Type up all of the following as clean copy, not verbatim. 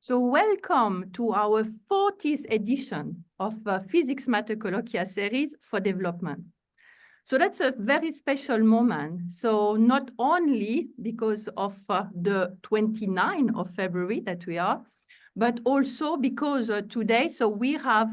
So welcome to our 40th edition of Physics Matter Colloquia series for development. So that's a very special moment. So not only because of the 29th of February that we are, but also because today, so we have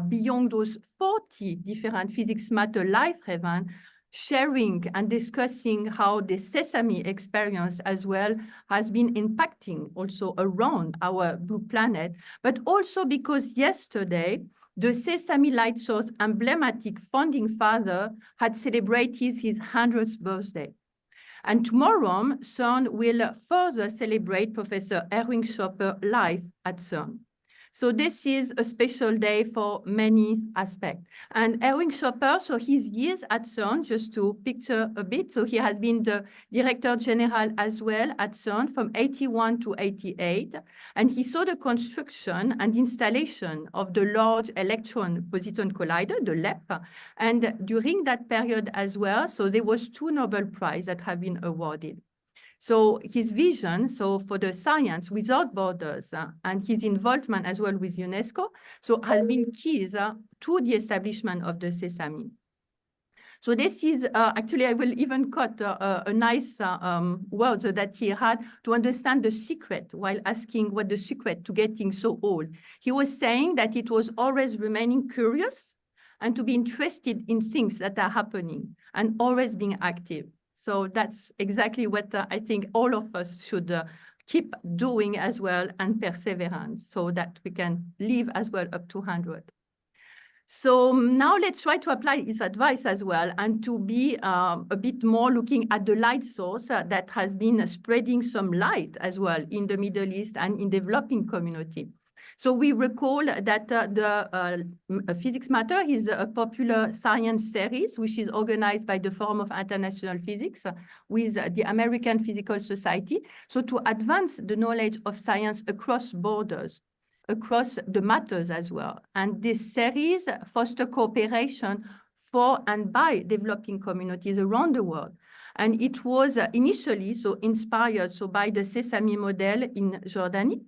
beyond those 40 different Physics Matter live events, sharing and discussing how the Sesame experience as well has been impacting also around our blue planet, but also because yesterday, the Sesame Light Source emblematic founding father had celebrated his 100th birthday. And tomorrow, CERN will further celebrate Professor Erwin Schopper live at CERN. So this is a special day for many aspects. And Erwin Schopper, so his years at CERN, just to picture a bit, so he has been the Director General as well at CERN from 81 to 88. And he saw the construction and installation of the Large Electron Positron Collider, the LEP. And during that period as well, so there was 2 Nobel Prizes that have been awarded. So his vision, so for the science without borders and his involvement as well with UNESCO, so has been keys to the establishment of the Sesame. So this is, actually, I will even cut a nice word that he had to understand the secret while asking what the secret to getting so old. He was saying that it was always remaining curious and to be interested in things that are happening and always being active. So that's exactly what I think all of us should keep doing as well, and perseverance, so that we can live as well up to 100. So now let's try to apply his advice as well, and to be a bit more looking at the light source that has been spreading some light as well in the Middle East and in developing community. So we recall that the Physics Matter is a popular science series, which is organized by the Forum of International Physics with the American Physical Society. So to advance the knowledge of science across borders, across the matters as well. And this series fosters cooperation for and by developing communities around the world. And it was initially so inspired by the Sesame model in Jordani.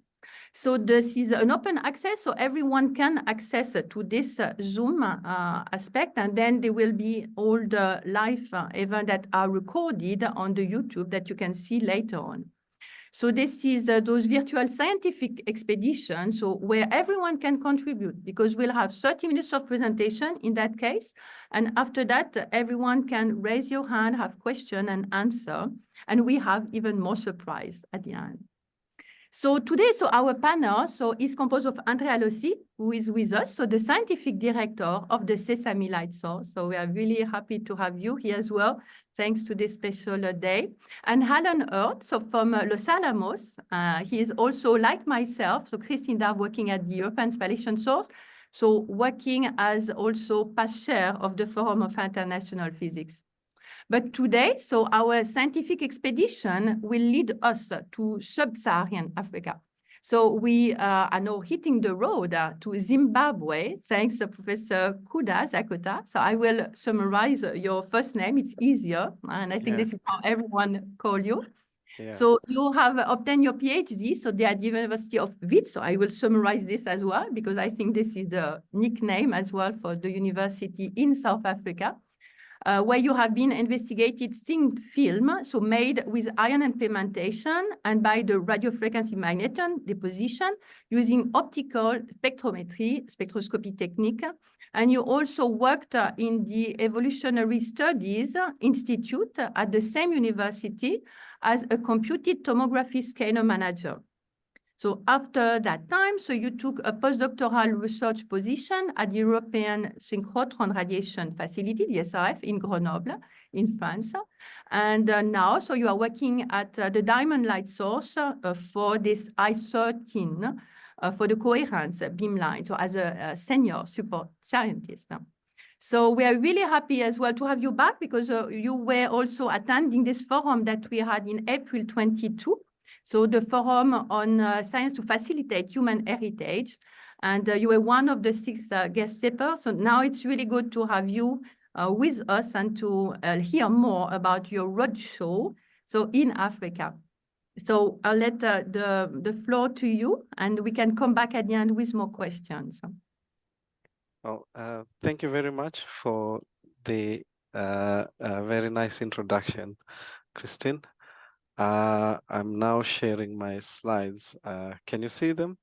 So this is an open access, so everyone can access to this Zoom aspect, and then there will be all the live events that are recorded on the YouTube that you can see later on. So this is those virtual scientific expeditions, so where everyone can contribute, because we'll have 30 minutes of presentation in that case. And after that, everyone can raise your hand, have question and answer. And we have even more surprise at the end. So today, so our panel is composed of Andrea Lossi, who is with us, so the scientific director of the Sesame Light Source. So we are really happy to have you here as well, thanks to this special day. And Alan Hurt, so from Los Alamos, he is also like myself, so Christine Darve, working at the European Spallation Source, so working as also past chair of the Forum of International Physics. But today, so our scientific expedition will lead us to sub-Saharan Africa. So we are now hitting the road to Zimbabwe, thanks to Professor Kudakwashe Jakata. So I will summarize your first name, it's easier, and I think this is how everyone calls you. Yeah. So you have obtained your PhD, so at the University of Wits. So I will summarize this as well, because I think this is the nickname as well for the university in South Africa. Where you have been investigated thin film, so made with ion implementation and by the radiofrequency magneton deposition using optical spectrometry, spectroscopy technique. And you also worked in the Evolutionary Studies Institute at the same university as a computed tomography scanner manager. So after that time, so you took a postdoctoral research position at the European Synchrotron Radiation Facility, the SRF, in Grenoble, in France. And now, so you are working at the Diamond Light Source for this I-13 for the coherence beamline, so as a senior support scientist. So we are really happy as well to have you back, because you were also attending this forum that we had in April 22. So the Forum on Science to Facilitate Human Heritage, and you were one of the 6 guest speakers. So now it's really good to have you with us and to hear more about your roadshow, so in Africa. So I'll let the floor to you, and we can come back at the end with more questions. Oh, thank you very much for the very nice introduction, Christine. I'm now sharing my slides. Can you see them?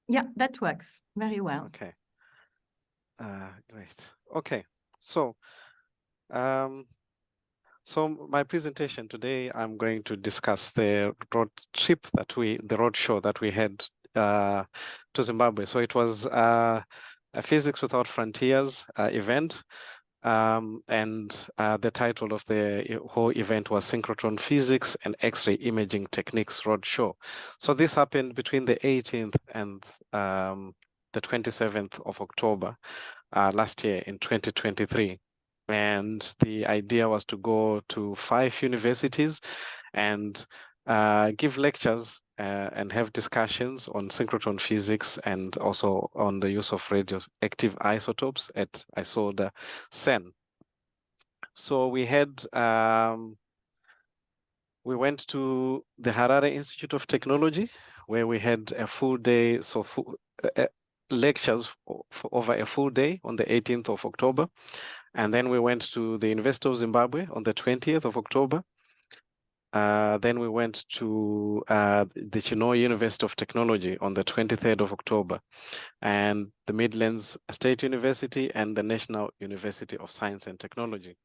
Yeah, that works very well. Okay. Great. Okay. So, my presentation today, I'm going to discuss the roadshow that we had to Zimbabwe. So it was a Physics Without Frontiers event. And the title of the whole event was Synchrotron Physics and X-ray Imaging Techniques Roadshow. So this happened between the 18th and the 27th of October last year in 2023. And the idea was to go to 5 universities and give lectures and have discussions on synchrotron physics and also on the use of radioactive isotopes at ISODA CERN. So we had, we went to the Harare Institute of Technology, where we had a full day, lectures for over a full day on the 18th of October. And then we went to the University of Zimbabwe on the 20th of October. Then we went to the Chinoy University of Technology on the 23rd of October, and the Midlands State University and the National University of Science and Technology.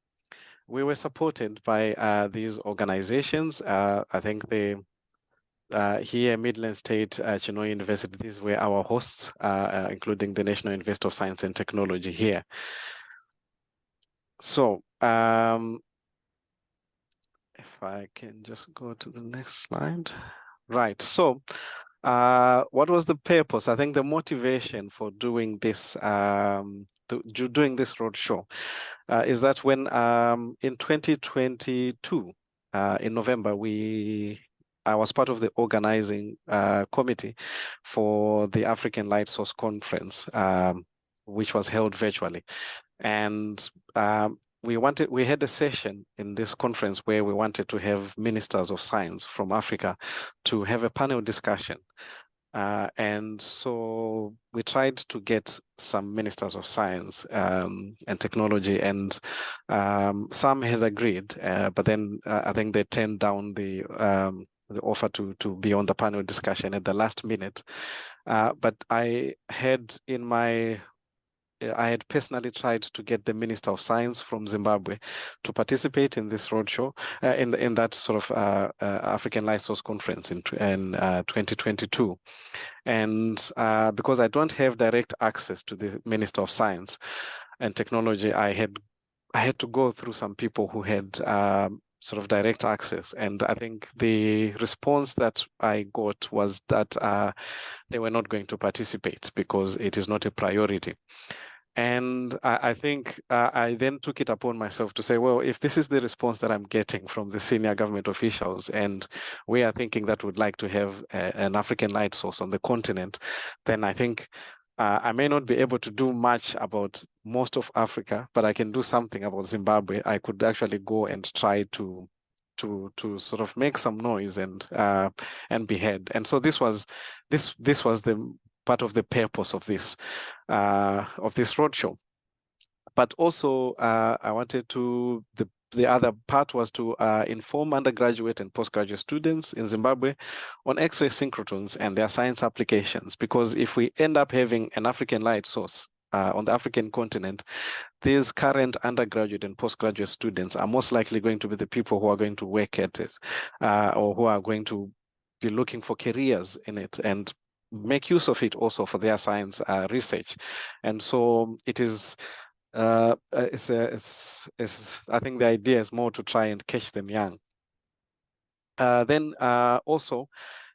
We were supported by these organizations. I think here, Midland State, Chinoy University, these were our hosts, including the National University of Science and Technology here. So, if I can just go to the next slide. Right, so what was the purpose? I think the motivation for doing this, doing this roadshow is that when in 2022, in November, I was part of the organizing committee for the African Light Source Conference, which was held virtually. And we had a session in this conference where we wanted to have ministers of science from Africa to have a panel discussion. And so we tried to get some ministers of science and technology, and some had agreed, but then I think they turned down the offer to be on the panel discussion at the last minute. But I had personally tried to get the Minister of Science from Zimbabwe to participate in this roadshow, in that sort of African Light Source Conference in 2022. And because I don't have direct access to the Minister of Science and Technology, I had to go through some people who had sort of direct access. And I think the response that I got was that they were not going to participate because it is not a priority. And I think I then took it upon myself to say, well, if this is the response that I'm getting from the senior government officials, and we are thinking that we'd like to have an African light source on the continent, then I think I may not be able to do much about most of Africa, but I can do something about Zimbabwe. I could actually go and try to sort of make some noise and be heard. And so this was the part of the purpose of this roadshow. But also, I wanted to, the other part was to inform undergraduate and postgraduate students in Zimbabwe on X-ray synchrotrons and their science applications. Because if we end up having an African light source on the African continent, these current undergraduate and postgraduate students are most likely going to be the people who are going to work at it, or who are going to be looking for careers in it and make use of it also for their science research. And so it is, I think the idea is more to try and catch them young. Then also,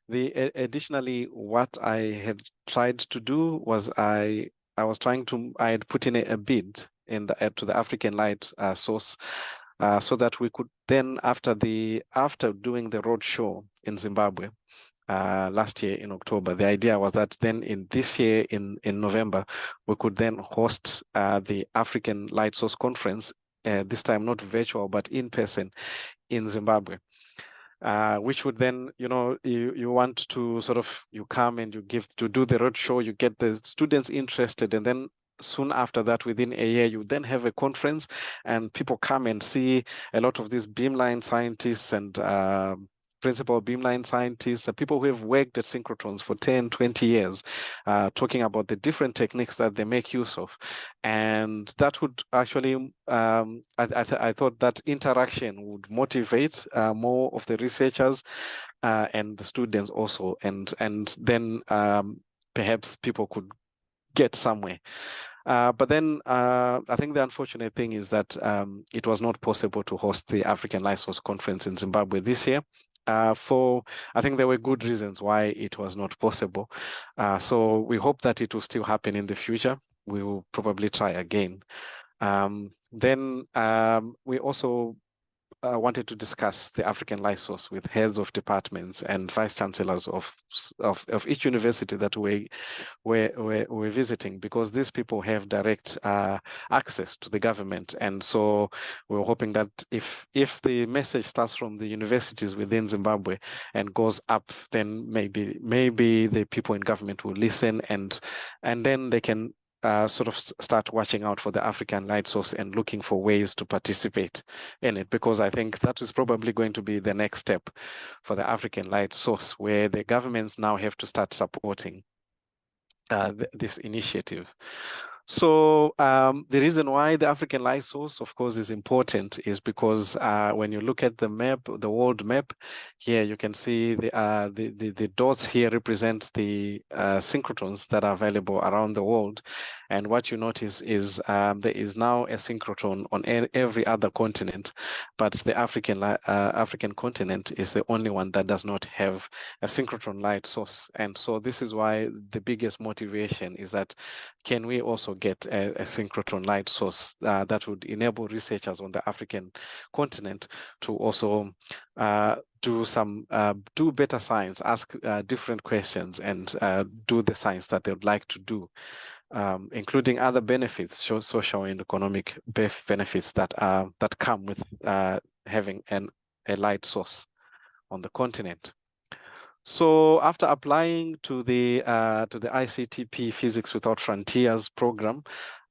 additionally, what I had tried to do was I had put in a bid to the African Light Source, so that we could then, after doing the roadshow in Zimbabwe last year in October, the idea was that then in this year in November, we could then host the African Light Source Conference, this time not virtual but in person in Zimbabwe. which would then, you want to sort of, you come and you do the roadshow, you get the students interested, and then soon after that, within a year, you then have a conference and people come and see a lot of these beamline scientists and principal beamline scientists, people who have worked at synchrotrons for 10, 20 years, talking about the different techniques that they make use of. And that would actually, I thought that interaction would motivate more of the researchers and the students also. And then perhaps people could get somewhere. But then I think the unfortunate thing is that it was not possible to host the African Light Source Conference in Zimbabwe this year. I think there were good reasons why it was not possible. So we hope that it will still happen in the future. We will probably try again. Then we also wanted to discuss the African Light Source with heads of departments and vice chancellors of each university that we're visiting, because these people have direct access to the government. And so we're hoping that if the message starts from the universities within Zimbabwe and goes up, then maybe the people in government will listen, and then they can sort of start watching out for the African Light Source and looking for ways to participate in it, because I think that is probably going to be the next step for the African Light Source, where the governments now have to start supporting this initiative. So the reason why the African Light Source, of course, is important is because when you look at the map, the world map, here you can see the dots here represent the synchrotrons that are available around the world. And what you notice is there is now a synchrotron on every other continent, but the African continent is the only one that does not have a synchrotron light source. And so this is why the biggest motivation is that, can we also get a synchrotron light source that would enable researchers on the African continent to also do better science, ask different questions, and do the science that they would like to do, including other benefits, social and economic benefits that come with having a light source on the continent. So after applying to the ICTP Physics Without Frontiers program,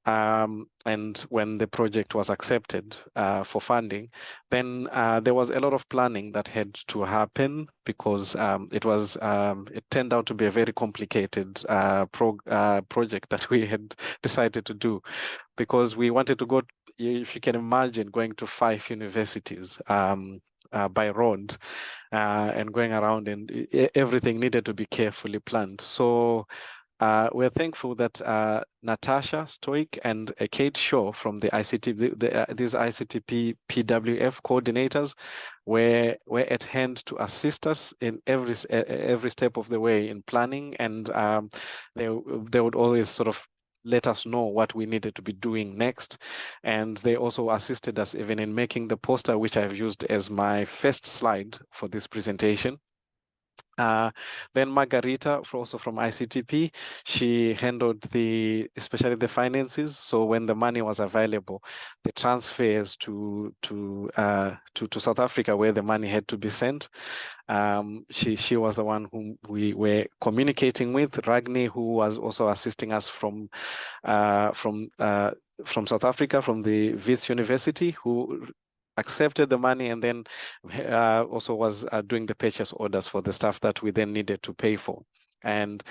and when the project was accepted for funding, then there was a lot of planning that had to happen, because it turned out to be a very complicated project that we had decided to do, because we wanted to go, if you can imagine, going to 5 universities by road and going around, and everything needed to be carefully planned. So we're thankful that Natasha Stoic and Kate Shaw from the these ICTP PWF coordinators were at hand to assist us in every step of the way in planning, and they would always sort of let us know what we needed to be doing next. And they also assisted us even in making the poster, which I've used as my first slide for this presentation. Then Margarita, also from ICTP, she handled especially the finances. So when the money was available, the transfers to South Africa, where the money had to be sent, she was the one whom we were communicating with. Ragni, who was also assisting us from South Africa, from the Wits University, who accepted the money, and then also was doing the purchase orders for the stuff that we then needed to pay for. And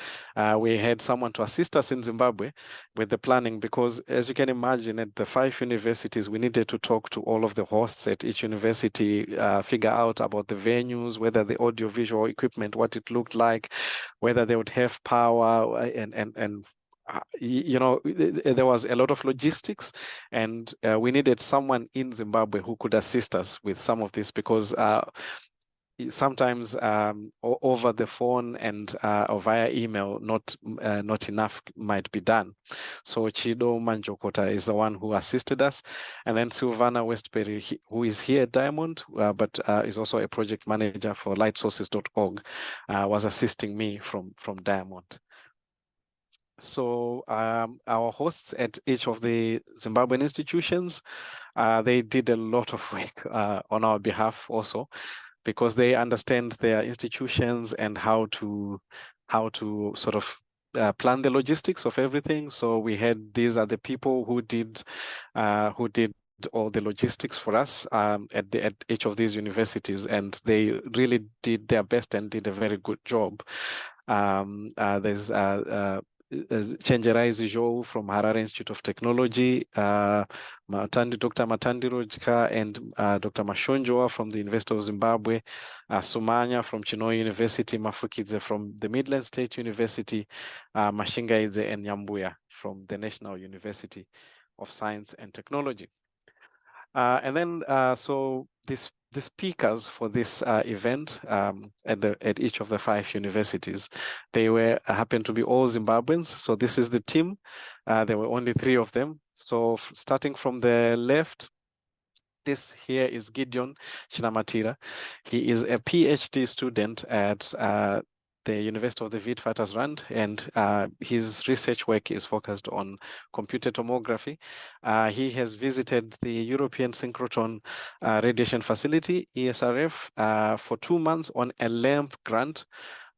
we had someone to assist us in Zimbabwe with the planning, because as you can imagine, at the 5 universities, we needed to talk to all of the hosts at each university, figure out about the venues, whether the audiovisual equipment, what it looked like, whether they would have power, and there was a lot of logistics, and we needed someone in Zimbabwe who could assist us with some of this, because sometimes over the phone and or via email, not enough might be done. So Chido Manjokota is the one who assisted us, and then Silvana Westbury, who is here at Diamond, but is also a project manager for lightsources.org, was assisting me from Diamond. So our hosts at each of the Zimbabwean institutions, they did a lot of work on our behalf also. because they understand their institutions and how to sort of plan the logistics of everything. So these are the people who did all the logistics for us at each of these universities, and they really did their best and did a very good job. There's Chenjerai Zijo from Harare Institute of Technology, Dr. Matandiro Jika and Dr. Mashonjoa from the University of Zimbabwe, Sumanya from Chinhoyi University, Mafukidze from the Midland State University, Mashingaidze and Nyambuya from the National University of Science and Technology. And then, so the speakers for this event at each of the 5 universities, they happened to be all Zimbabweans. So this is the team. There were only 3 of them. So starting from the left, this here is Gideon Chinamatira. He is a PhD student at the University of the Witwatersrand, and his research work is focused on computer tomography. He has visited the European Synchrotron Radiation Facility, ESRF, for 2 months on a LAMP grant,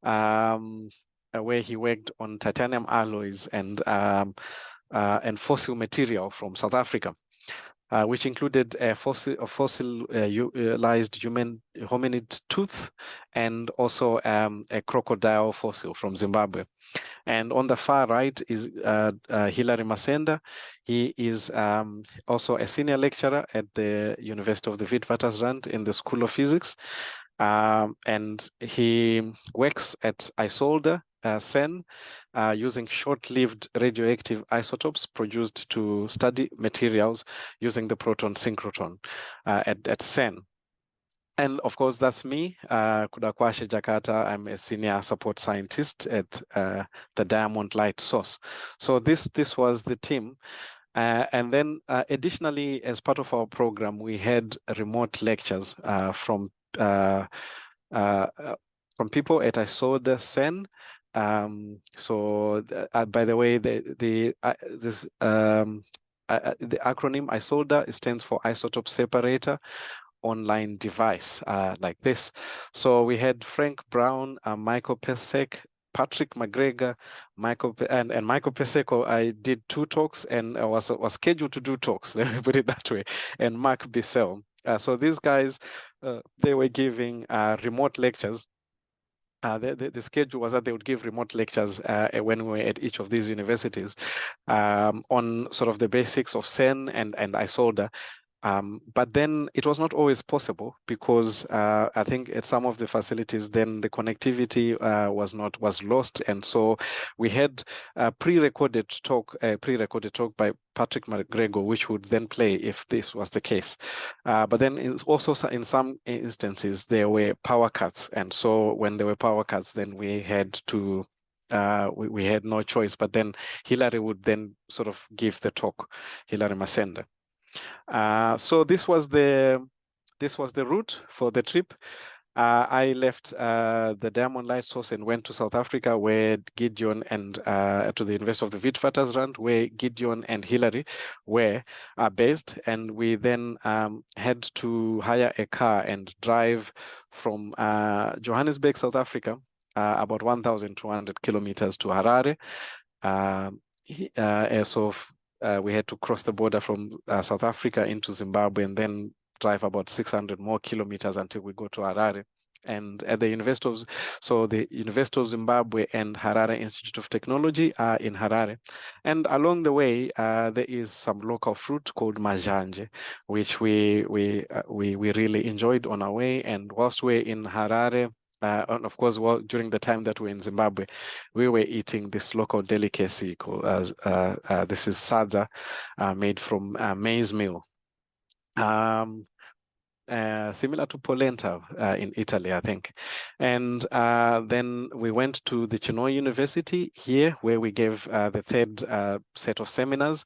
where he worked on titanium alloys and fossil material from South Africa. Which included a fossilized hominid tooth and also a crocodile fossil from Zimbabwe. And on the far right is Hilary Masenda. He is also a senior lecturer at the University of the Witwatersrand in the School of Physics. And he works at ISOLDA, CERN, using short-lived radioactive isotopes produced to study materials using the proton synchrotron at CERN. And of course, that's me, Kudakwashe Jakata. I'm a senior support scientist at the Diamond Light Source. So this was the team. And then additionally, as part of our program, we had remote lectures from people at ISOLDA, CERN. So by the way, the acronym ISOLDA stands for Isotope Separator Online Device, like this. So we had Frank Brown, Michael Pesek, Patrick McGregor, Michael Peseko. I did 2 talks and I was scheduled to do talks, let me put it that way, and Mark Bissell. So these guys, they were giving remote lectures. The schedule was that they would give remote lectures when we were at each of these universities on sort of the basics of CERN and ISOLDA. But then it was not always possible because I think at some of the facilities then the connectivity was lost, and so we had a pre-recorded talk by Patrick McGregor, which would then play if this was the case. But then also in some instances there were power cuts, and so when there were power cuts, then we had to we had no choice. But then Hilary would then sort of give the talk, Hilary Masenda. So this was the route for the trip. I left the Diamond Light Source and went to South Africa, where Gideon and to the University of the Witwatersrand, where Gideon and Hilary were based, and we then had to hire a car and drive from Johannesburg, South Africa, about 1,200 kilometers to Harare. We had to cross the border from South Africa into Zimbabwe and then drive about 600 more kilometers until we go to Harare. And at the University of Zimbabwe and Harare Institute of Technology are in Harare. And along the way, there is some local fruit called majanje, which we really enjoyed on our way. And whilst we're in Harare, and of course, during the time that we're in Zimbabwe, we were eating this local delicacy called this is sadza, made from maize meal, similar to polenta in Italy, I think. And then we went to the Chinhoyi University here, where we gave the 3rd set of seminars.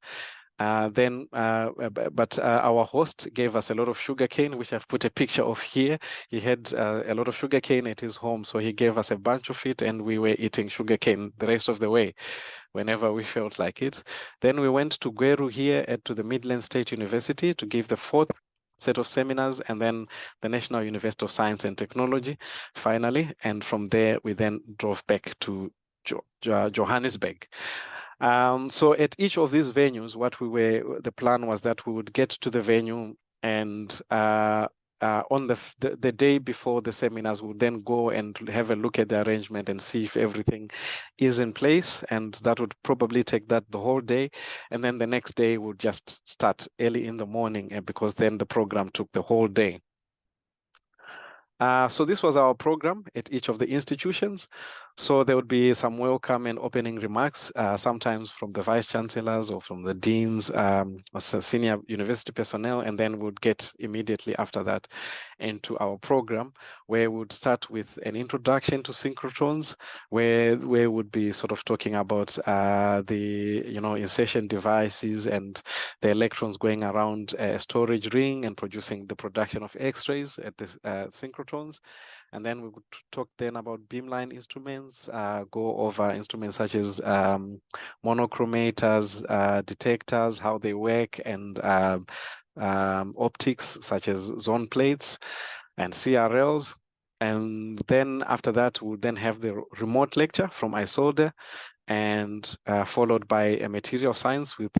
But our host gave us a lot of sugarcane, which I've put a picture of here. He had a lot of sugarcane at his home, so he gave us a bunch of it, and we were eating sugarcane the rest of the way whenever we felt like it. Then we went to Gweru here to the Midland State University to give the 4th set of seminars, and then the National University of Science and Technology, finally. And from there, we then drove back to Johannesburg. So at each of these venues, the plan was that we would get to the venue, and on the day before the seminars, we'll then go and have a look at the arrangement and see if everything is in place, and that would probably take that the whole day. And then the next day we'll just start early in the morning, because then the program took the whole day. So this was our program at each of the institutions. So there would be some welcome and opening remarks, sometimes from the vice chancellors or from the deans or senior university personnel, and then we'd get immediately after that into our program, where we would start with an introduction to synchrotrons, where we would be sort of talking about the insertion devices and the electrons going around a storage ring and producing the production of X-rays at the synchrotrons. And then we would talk then about beamline instruments, go over instruments such as monochromators, detectors, how they work, and optics such as zone plates and CRLs. And then after that, we'll then have the remote lecture from Isolde, and followed by a material science with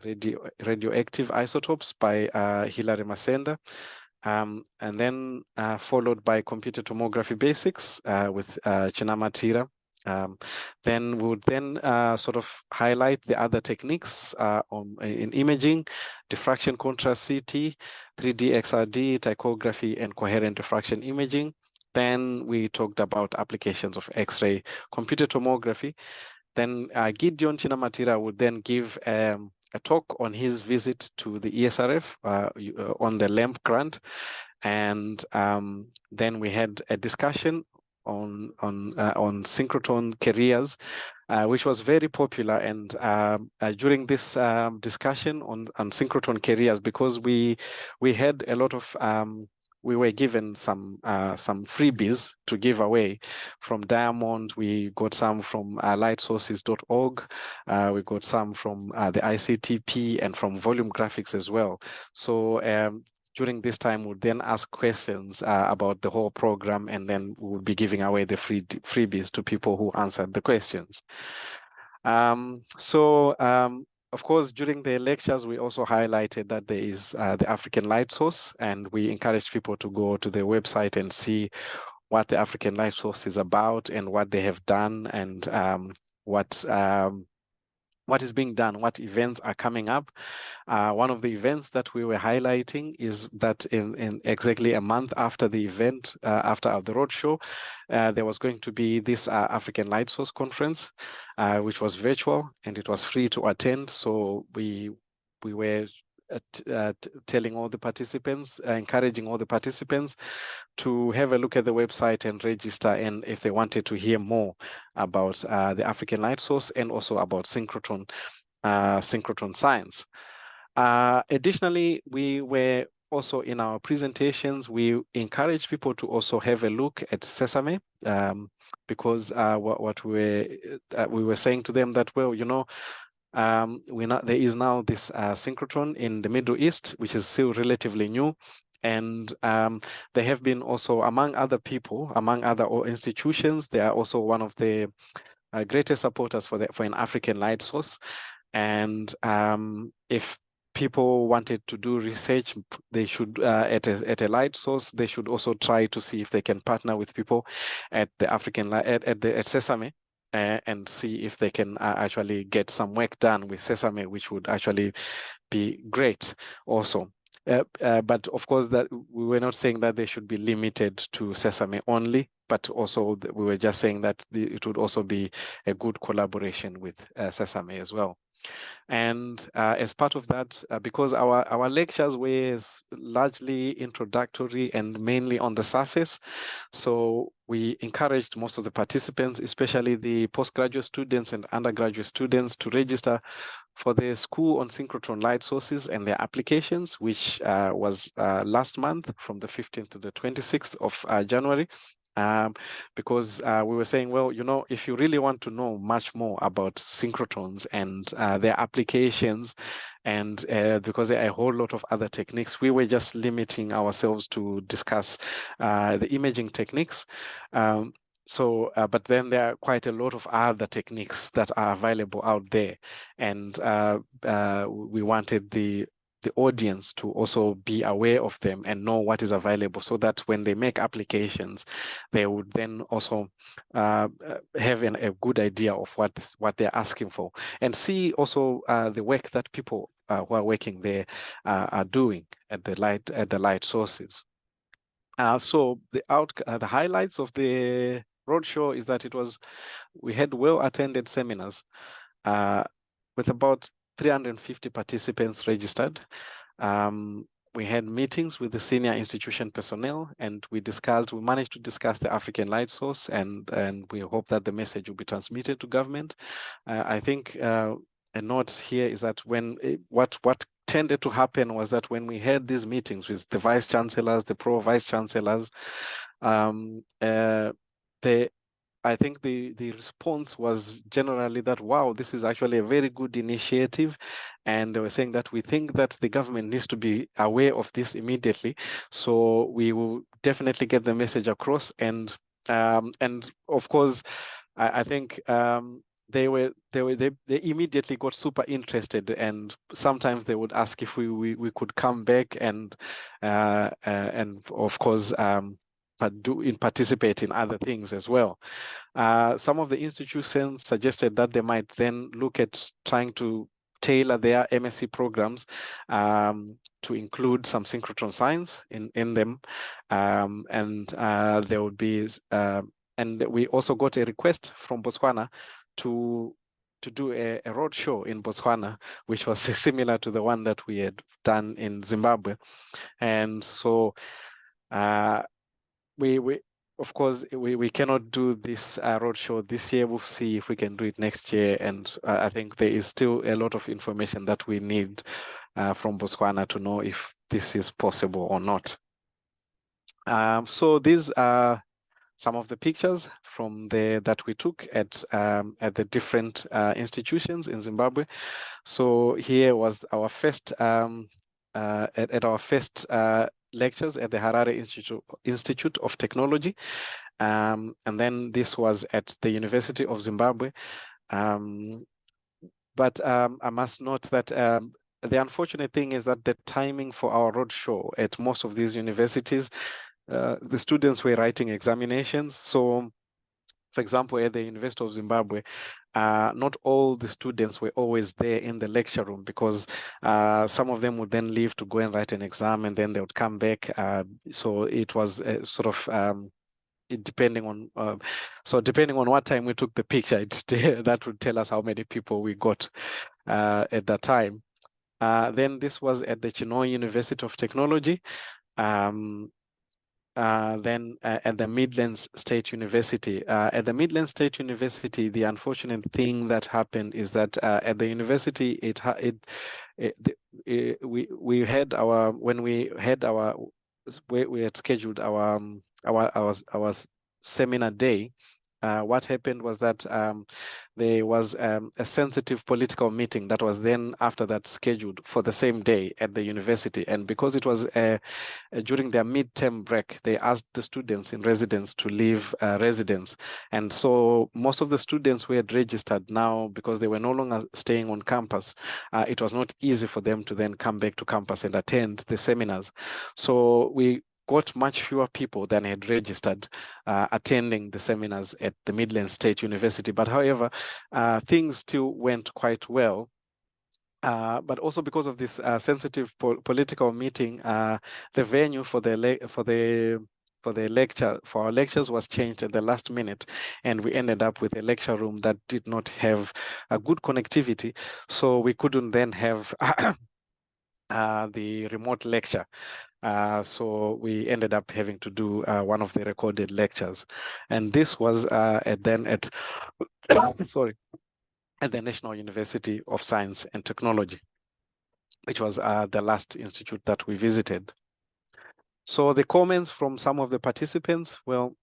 radioactive isotopes by Hilary Masenda. And then followed by computer tomography basics with Chinamatira. Then we would sort of highlight the other techniques in imaging, diffraction contrast CT, 3D XRD, tachography, and coherent diffraction imaging. Then we talked about applications of X-ray computer tomography. Then Gideon Chinamatira would then give a talk on his visit to the ESRF on the LAMP grant. And then we had a discussion on synchrotron carriers, which was very popular. And during this discussion on synchrotron carriers, because we had a lot of we were given some freebies to give away from Diamond. We got some from lightsources.org. We got some from the ICTP and from Volume Graphics as well. So during this time, we'll then ask questions about the whole program, and then we'll be giving away the freebies to people who answered the questions. Of course, during the lectures, we also highlighted that there is the African Light Source, and we encouraged people to go to their website and see what the African Light Source is about and what they have done, and what is being done, what events are coming up. One of the events that we were highlighting is that in exactly a month after the event, after the roadshow, there was going to be this African Light Source conference, which was virtual, and it was free to attend. So we were telling all the participants, encouraging all the participants to have a look at the website and register, and if they wanted to hear more about the African Light Source and also about synchrotron science. Additionally, we were also in our presentations, we encourage people to also have a look at Sesame, because what we were saying to them that, well, there is now this synchrotron in the Middle East, which is still relatively new. And they have been also, among other people, among other institutions, they are also one of the greatest supporters for an African light source. And if people wanted to do research, they should at a light source, they should also try to see if they can partner with people at the at Sesame, and see if they can actually get some work done with Sesame, which would actually be great also. But of course, that we were not saying that they should be limited to Sesame only, but also we were just saying that it would also be a good collaboration with Sesame as well. And as part of that, because our lectures were largely introductory and mainly on the surface, so we encouraged most of the participants, especially the postgraduate students and undergraduate students, to register for the School on Synchrotron Light Sources and their applications, which was last month from the 15th to the 26th of January. because we were saying, well, you know, if you really want to know much more about synchrotrons and their applications, and because there are a whole lot of other techniques, we were just limiting ourselves to discuss the imaging techniques. But then there are quite a lot of other techniques that are available out there, and we wanted the audience to also be aware of them and know what is available, so that when they make applications, they would then also have a good idea of what they're asking for, and see also the work that people who are working there are doing at the light sources. So the highlights of the roadshow is that we had well-attended seminars with about 350 participants registered. We had meetings with the senior institution personnel, and we managed to discuss the African light source, and we hope that the message will be transmitted to government. I think a note here is that what tended to happen was that when we had these meetings with the vice chancellors, the pro vice chancellors, I think the response was generally that, wow, this is actually a very good initiative. And they were saying that we think that the government needs to be aware of this immediately. So we will definitely get the message across. And of course, I think they immediately got super interested, and sometimes they would ask if we could come back and of course participate in other things as well. Some of the institutions suggested that they might then look at trying to tailor their MSc programs to include some synchrotron science in them, and there would be and we also got a request from Botswana to do a roadshow in Botswana, which was similar to the one that we had done in Zimbabwe. And so of course, we cannot do this roadshow this year. We'll see if we can do it next year. And I think there is still a lot of information that we need from Botswana to know if this is possible or not. So these are some of the pictures from that we took at the different institutions in Zimbabwe. So here was our first at our first lectures at the Harare Institute of Technology, and then this was at the University of Zimbabwe. But I must note that the unfortunate thing is that the timing for our roadshow at most of these universities, the students were writing examinations. So, for example, at the University of Zimbabwe, not all the students were always there in the lecture room, because some of them would then leave to go and write an exam, and then they would come back. So it was sort of depending on depending on what time we took the picture, that would tell us how many people we got at that time. Then this was at the Chinhoyi University of Technology. Then at the Midlands State University. At the Midlands State University, the unfortunate thing that happened is that at the university, we had scheduled our seminar day. What happened was that there was a sensitive political meeting that was then after that scheduled for the same day at the university. And because it was during their midterm break, they asked the students in residence to leave residence. And so most of the students who had registered now, because they were no longer staying on campus, it was not easy for them to then come back to campus and attend the seminars. So we got much fewer people than had registered attending the seminars at the Midlands State University. But however, things still went quite well. But also because of this sensitive political meeting, the venue for our lectures was changed at the last minute, and we ended up with a lecture room that did not have a good connectivity, so we couldn't then have the remote lecture. So we ended up having to do one of the recorded lectures, and this was at the National University of Science and Technology, which was the last institute that we visited. So the comments from some of the participants, well,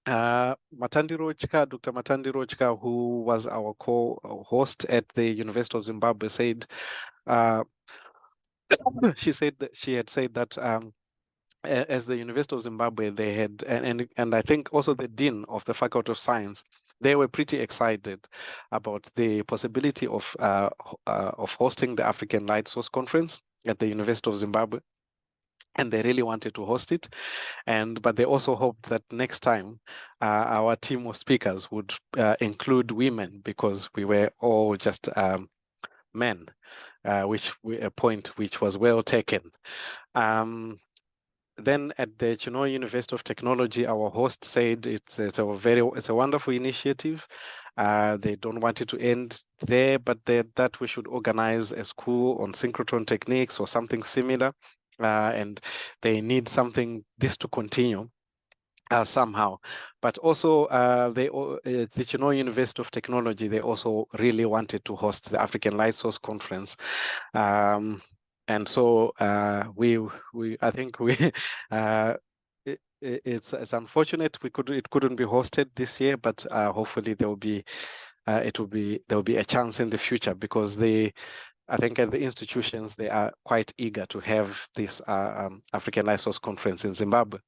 Matandi Rochka, Dr. Matandi Rochka, who was our co-host at the University of Zimbabwe, said, she had said that as the University of Zimbabwe, they had, and I think also the Dean of the Faculty of Science, they were pretty excited about the possibility of hosting the African Light Source Conference at the University of Zimbabwe. And they really wanted to host it, but they also hoped that next time our team of speakers would include women, because we were all just men, a point which was well taken. Then at the Chinhoyi University of Technology, our host said it's a wonderful initiative. They don't want it to end there, but that we should organize a school on synchrotron techniques or something similar. And they need this to continue somehow. But also the Chinhoyi University of Technology, they also really wanted to host the African Light Source Conference. And so I think it's unfortunate it couldn't be hosted this year, but hopefully there will be a chance in the future, because I think at the institutions, they are quite eager to have this African Light Source Conference in Zimbabwe.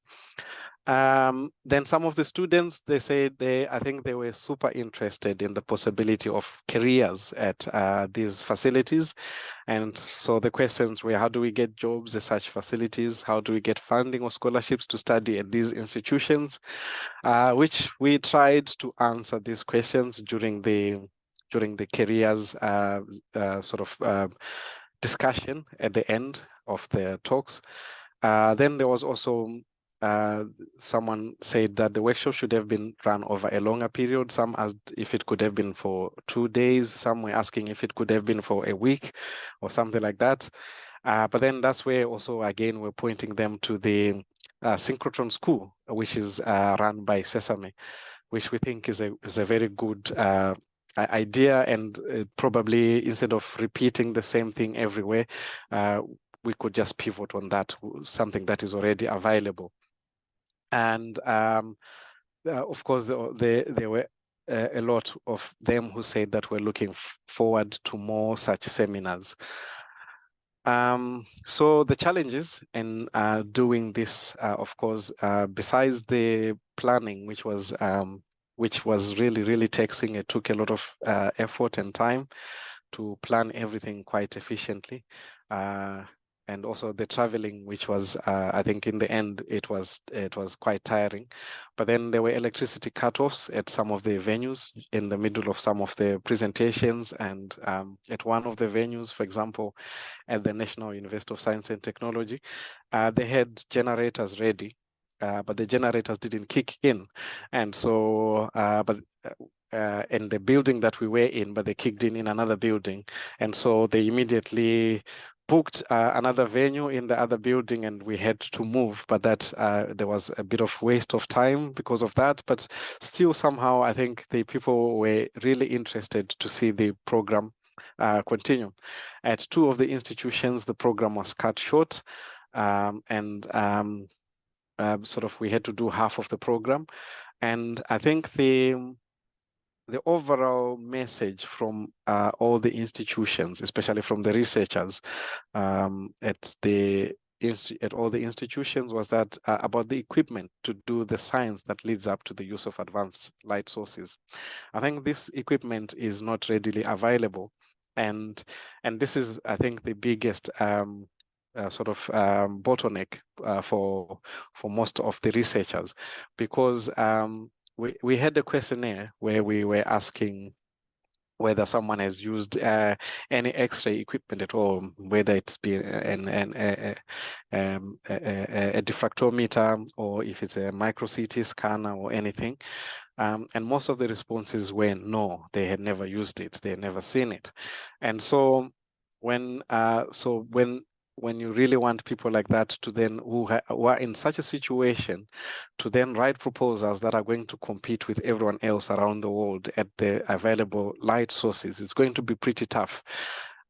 Then some of the students, they said I think they were super interested in the possibility of careers at these facilities. And so the questions were, how do we get jobs at such facilities? How do we get funding or scholarships to study at these institutions? Which we tried to answer these questions during the careers discussion at the end of the talks. Then there was also someone said that the workshop should have been run over a longer period. Some asked if it could have been for 2 days. Some were asking if it could have been for a week or something like that. But then that's where also, again, we're pointing them to the synchrotron school, which is run by Sesame, which we think is a very good idea. And probably instead of repeating the same thing everywhere, we could just pivot on that, something that is already available. And of course, there were a lot of them who said that we're looking forward to more such seminars. So the challenges in doing this, of course, besides the planning, which was really, really taxing, it took a lot of effort and time to plan everything quite efficiently. And also the traveling, which was, I think in the end, it was quite tiring. But then there were electricity cutoffs at some of the venues in the middle of some of the presentations. And at one of the venues, for example, at the National University of Science and Technology, they had generators ready, but the generators didn't kick in. And so, in the building that we were in, but they kicked in another building. And so they immediately booked another venue in the other building, and we had to move. But that there was a bit of waste of time because of that. But still, somehow, I think the people were really interested to see the program continue. At 2 of the institutions, the program was cut short, and we had to do half of the program. And I think the overall message from all the institutions, especially from the researchers at all the institutions, was that about the equipment to do the science that leads up to the use of advanced light sources. I think this equipment is not readily available, and this is, I think, the biggest bottleneck for most of the researchers, because we had a questionnaire where we were asking whether someone has used any X-ray equipment at all, whether it's been a diffractometer, or if it's a micro CT scanner or anything. And most of the responses were no, they had never used it, they had never seen it. And so when you really want people like that to then, who are in such a situation, to then write proposals that are going to compete with everyone else around the world at the available light sources, it's going to be pretty tough.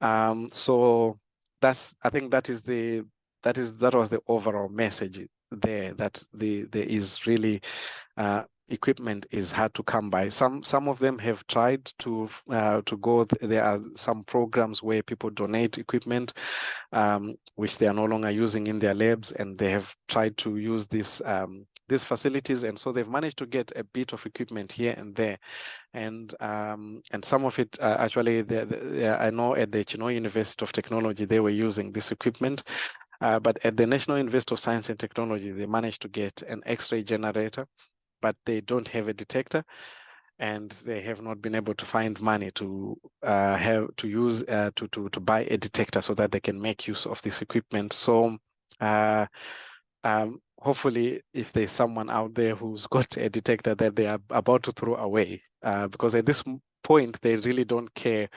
So I think that was the overall message there, that there is really equipment is hard to come by. Some of them have tried to go. There are some programs where people donate equipment, which they are no longer using in their labs, and they have tried to use these facilities, and so they've managed to get a bit of equipment here and there, and some of it actually, I know at the Chino University of Technology they were using this equipment. But at the National University of Science and Technology, they managed to get an X-ray generator, but they don't have a detector, and they have not been able to find money to use to buy a detector so that they can make use of this equipment. So hopefully, if there's someone out there who's got a detector that they are about to throw away, because at this point they really don't care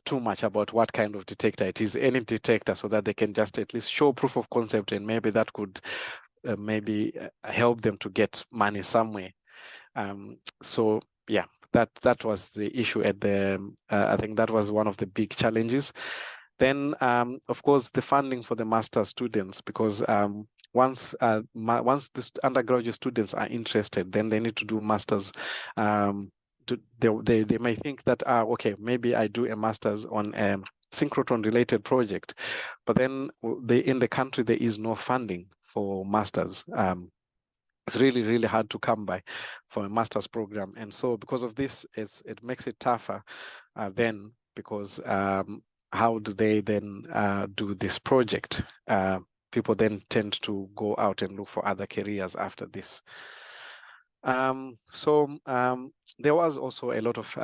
too much about what kind of detector it is, any detector, so that they can just at least show proof of concept, and maybe that could help them to get money somewhere. So yeah, that was the issue at the I think that was one of the big challenges. Then of course the funding for the master students, because once the undergraduate students are interested, then they need to do masters. They may think that okay, maybe I do a master's on a synchrotron related project, but then in the country there is no funding for masters. It's really hard to come by for a master's program, and so because of this, it makes it tougher then, because how do they then do this project? People then tend to go out and look for other careers after this. So there was also a lot of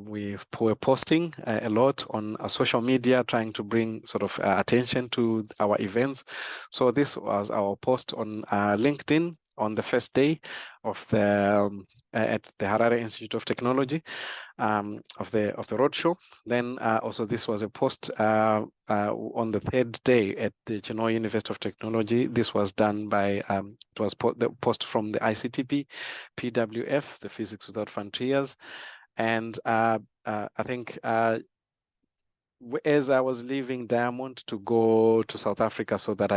we were posting a lot on social media, trying to bring sort of attention to our events. So this was our post on LinkedIn on the first day of the at the Harare Institute of Technology of the Roadshow. Then also this was a post on the third day at the Chino University of Technology. This was done by it was the post from the ICTP, PWF, the Physics Without Frontiers. And I think as I was leaving Diamond to go to South Africa so that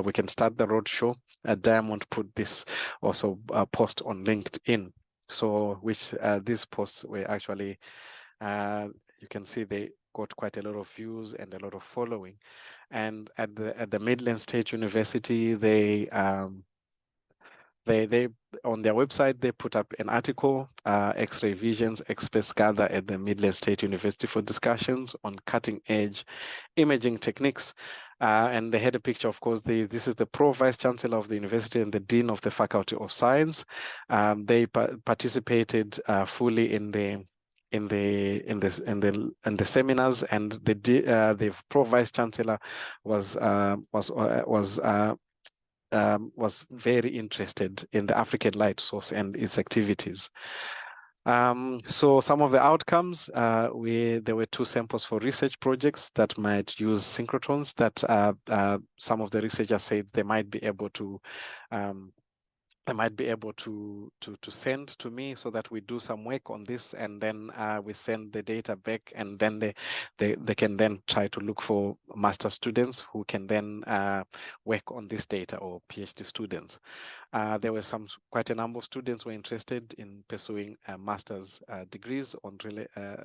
we can start the roadshow, Diamond put this also post on LinkedIn. So which these posts were actually, you can see they got quite a lot of views and a lot of following. And at the Midland State University, they on their website, they put up an article, X-ray visions, experts gather at the Midland State University for discussions on cutting edge imaging techniques. And they had a picture, of course, this is the Pro-Vice Chancellor of the university and the Dean of the Faculty of Science. They participated fully in the seminars, and the Pro-Vice Chancellor was very interested in the African light source and its activities. So some of the outcomes, there were 2 samples for research projects that might use synchrotrons that some of the researchers said they might be able to send to me so that we do some work on this, and then we send the data back, and then they can then try to look for master students who can then work on this data, or PhD students. There were quite a number of students who were interested in pursuing master's degrees on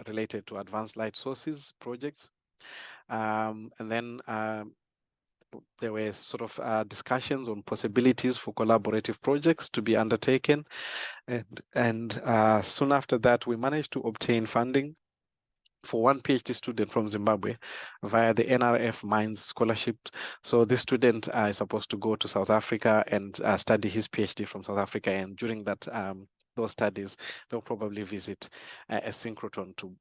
related to advanced light sources projects. And then there were sort of discussions on possibilities for collaborative projects to be undertaken. And soon after that, we managed to obtain funding for one PhD student from Zimbabwe via the NRF Mines Scholarship. So this student is supposed to go to South Africa and study his PhD from South Africa. And during that those studies, they'll probably visit a synchrotron to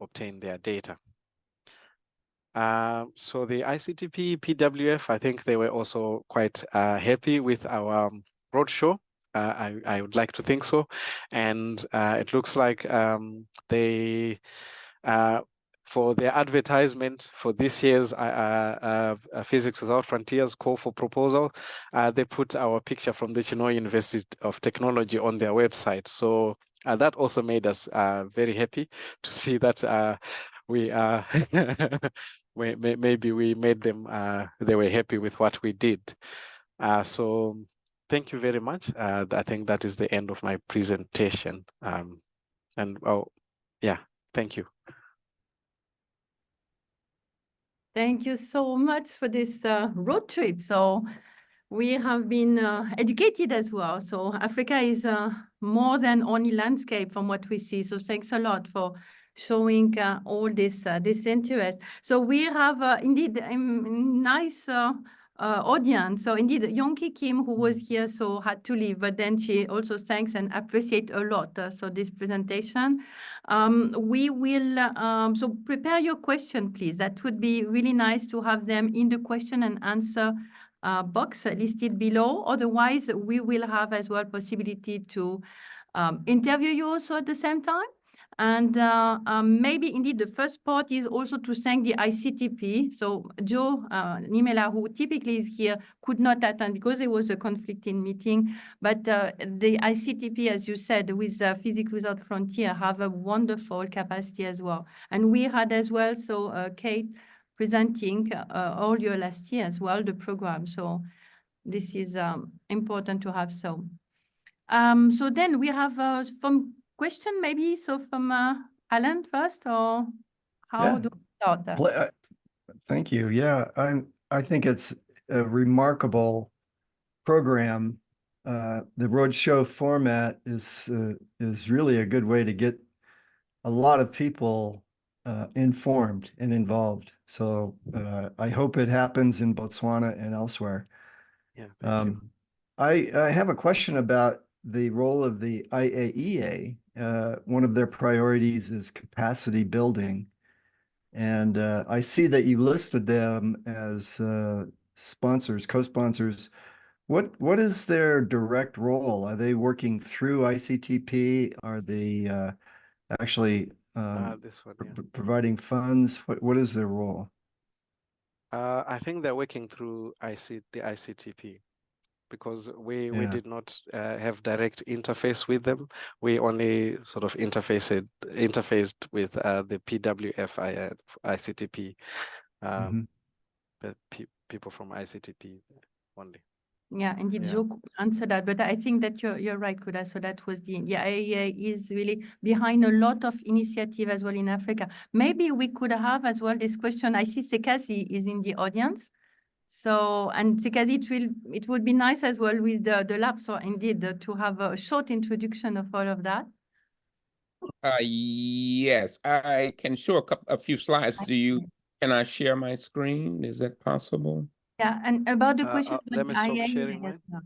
obtain their data. So the ICTP, PWF, I think they were also quite happy with our roadshow. I would like to think so. And it looks like they, for their advertisement for this year's Physics Without Frontiers call for proposal, they put our picture from the Chino University of Technology on their website. So that also made us very happy to see that we maybe we made them, they were happy with what we did. So thank you very much. I think that is the end of my presentation. And oh, yeah, thank you. Thank you so much for this road trip. So we have been educated as well. So Africa is more than only landscape from what we see. So thanks a lot for showing all this interest. So we have indeed a nice audience. So indeed, Yonki Kim, who was here, so had to leave, but then she also thanks and appreciate a lot. So this presentation, we will, so prepare your question, please. That would be really nice to have them in the question and answer box listed below. Otherwise, we will have as well possibility to interview you also at the same time. And maybe indeed the first part is also to thank the ICTP. So Joe Nimela, who typically is here, could not attend because there was a conflicting meeting. But the ICTP, as you said, with Physics Without Frontier, have a wonderful capacity as well. And we had as well, so Kate presenting all year last year as well, the program. So this is important to have so. So then we have some question maybe, so from Alan first, or how do we start that? Thank you. Yeah, I think it's a remarkable program. The Roadshow format is really a good way to get a lot of people informed and involved. So I hope it happens in Botswana and elsewhere. Yeah, thank you. I have a question about the role of the IAEA. One of their priorities is capacity building. And I see that you listed them as sponsors, co-sponsors. What is their direct role? Are they working through ICTP? Are they actually This one, yeah. providing funds? What is their role? I think they're working through the ICTP. Because we did not have direct interface with them. We only sort of interfaced with the PWF ICTP, people from ICTP only. Yeah, indeed, Joe could answer that, but I think that you're right, Kuda. So that was the IAEA is really behind a lot of initiative as well in Africa. Maybe we could have as well this question. I see Sekazi is in the audience. So, and Sekazi, it would be nice as well with the lab. So indeed, to have a short introduction of all of that. Yes, I can show a few slides. Can I share my screen? Is that possible? Yeah, and about the question. Let me stop sharing mine. Yeah.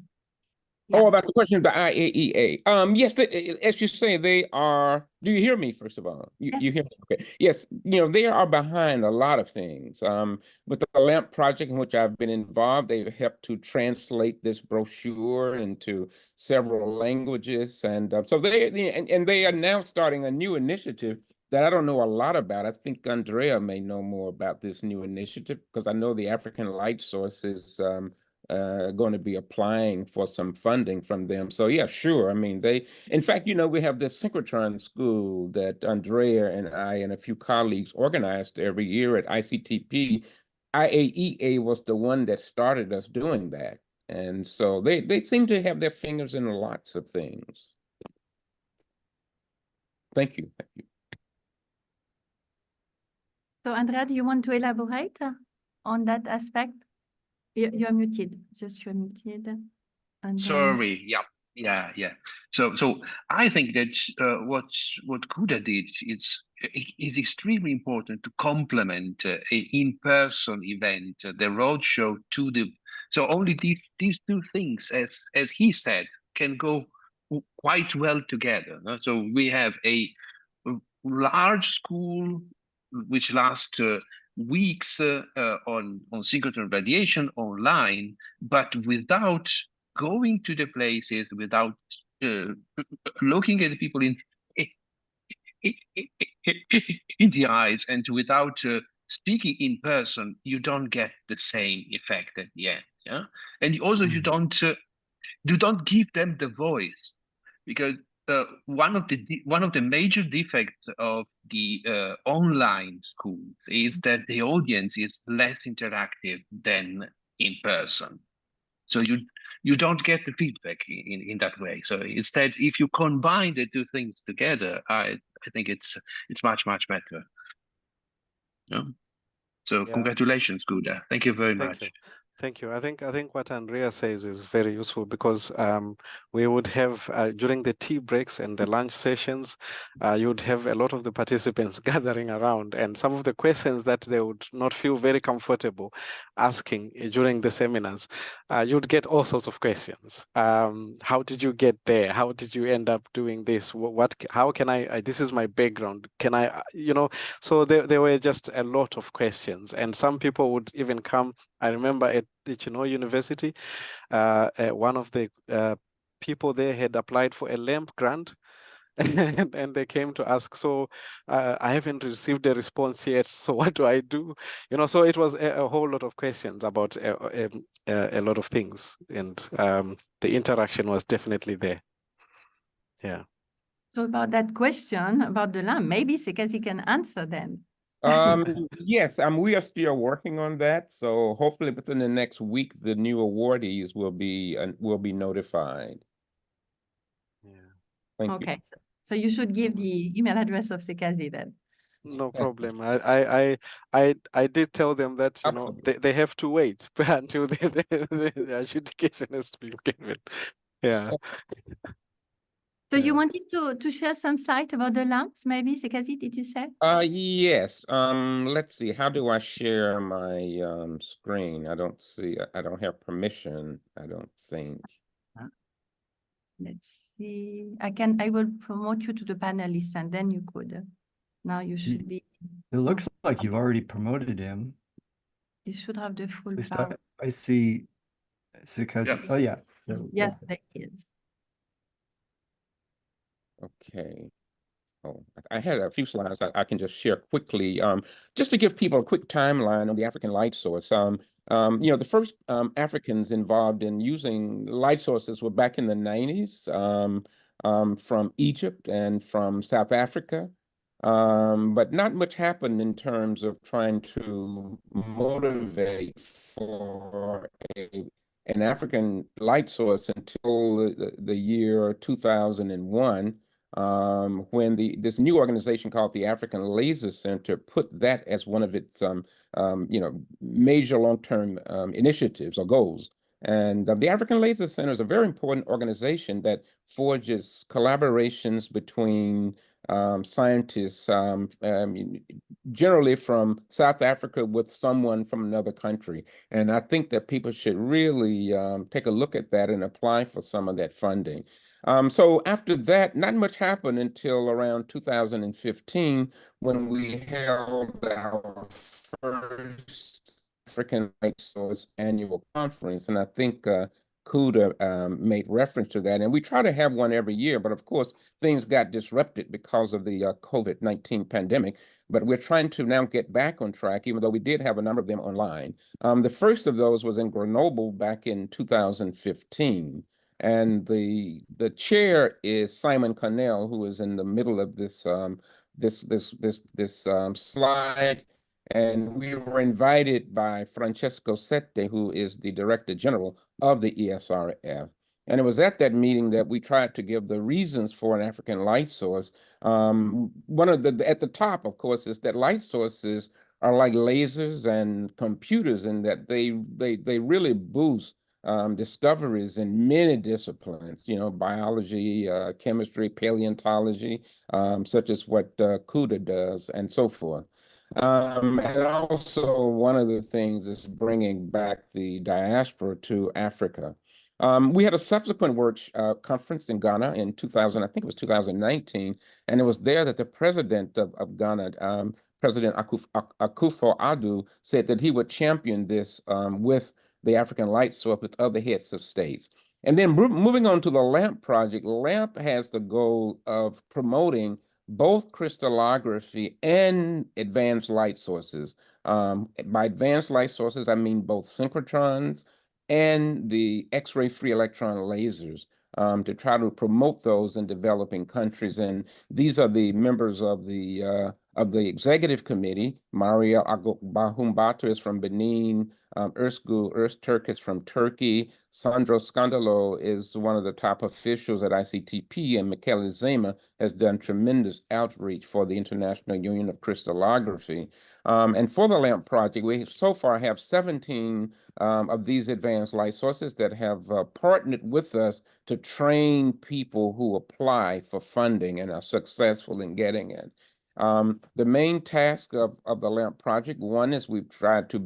Oh, about the question of the IAEA. Yes, as you say, they are. Do you hear me? First of all, you hear me? Okay. Yes, they are behind a lot of things. With the LAMP project in which I've been involved, they've helped to translate this brochure into several languages, and so they are now starting a new initiative that I don't know a lot about. I think Andrea may know more about this new initiative because I know the African Light Source is going to be applying for some funding from them. So yeah, sure. I mean, in fact, we have this synchrotron school that Andrea and I and a few colleagues organized every year at ICTP. IAEA was the one that started us doing that. And so they seem to have their fingers in lots of things. Thank you. Thank you. So Andrea, do you want to elaborate on that aspect? You're muted. Just you're muted. And sorry. Yeah. So I think that what Kuda did is extremely important to complement an in-person event, the roadshow to the. So only these two things, as he said, can go quite well together. So we have a large school which lasts weeks on synchrotron radiation online, but without going to the places, without looking at the people in the eyes, and without speaking in person, you don't get the same effect at the end. Yeah, and also you don't give them the voice, because one of the major defects of the online schools is that the audience is less interactive than in person. So you don't get the feedback in that way. So instead, if you combine the two things together, I think it's much better. Yeah. So Yeah. congratulations, Kuda. Thank you very Thank much. you. Thank you. I think what Andrea says is very useful because we would have during the tea breaks and the lunch sessions, you would have a lot of the participants gathering around, and some of the questions that they would not feel very comfortable asking during the seminars, you'd get all sorts of questions. How did you get there? How did you end up doing this? How can I this is my background. Can I, so there were just a lot of questions, and some people would even come. I remember at University, one of the people there had applied for a LAMP grant, and they came to ask, so I haven't received a response yet, so what do I do? So it was a whole lot of questions about a lot of things, and the interaction was definitely there. Yeah. So about that question about the LAMP, maybe Sekazi can answer then. Yes, we are still working on that. So hopefully within the next week, the new awardees will be notified. Yeah. Thank you. Okay, so you should give the email address of Sekazi then. No problem. I did tell them that they have to wait until the adjudication has to be given. Yeah. So Yeah. you wanted to share some slides about the lamps, maybe, Sekazi, did you say? Yes. Let's see. How do I share my screen? I don't see. I don't have permission, I don't think. Let's see. I will promote you to the panelist, and then you could. Now you should be. It looks like you've already promoted him. You should have the full At least power. I see Sekazi. Yeah. Oh yeah. Yeah, there is. Okay. Oh, I had a few slides I can just share quickly, just to give people a quick timeline on the African light source. The first Africans involved in using light sources were back in the 90s, from Egypt and from South Africa. But not much happened in terms of trying to motivate for an African light source until the year 2001. When this new organization called the African Laser Center put that as one of its major long-term initiatives or goals. And the African Laser Center is a very important organization that forges collaborations between scientists, generally from South Africa with someone from another country. And I think that people should really take a look at that and apply for some of that funding. So after that, not much happened until around 2015 when we held our first African Light Source annual conference. And I think Kuda made reference to that. And we try to have one every year, but of course, things got disrupted because of the COVID-19 pandemic. But we're trying to now get back on track, even though we did have a number of them online. The first of those was in Grenoble back in 2015. And the chair is Simon Connell, who is in the middle of this slide. And we were invited by Francesco Sette, who is the Director General of the ESRF. And it was at that meeting that we tried to give the reasons for an African light source. One of at the top, of course, is that light sources are like lasers and computers in that they really boost discoveries in many disciplines, biology, chemistry, paleontology, such as what Kuda does, and so forth. And also, one of the things is bringing back the diaspora to Africa. We had a subsequent conference in Ghana in 2000, I think it was 2019, and it was there that the president of Ghana, President Akufo-Addo, said that he would champion this with the African Light Source with other heads of states. And then moving on to the LAMP project, LAMP has the goal of promoting both crystallography and advanced light sources. By advanced light sources, I mean both synchrotrons and the X-ray free electron lasers, to try to promote those in developing countries. And these are the members of the of the executive committee. Maria Agbahumbata is from Benin. Öztürk is from Turkey. Sandro Scandalo is one of the top officials at ICTP, and Michele Zema has done tremendous outreach for the International Union of Crystallography. And for the LAMP project, we so far have 17 of these advanced light sources that have partnered with us to train people who apply for funding and are successful in getting it. The main task of the LAMP project, one is we've tried to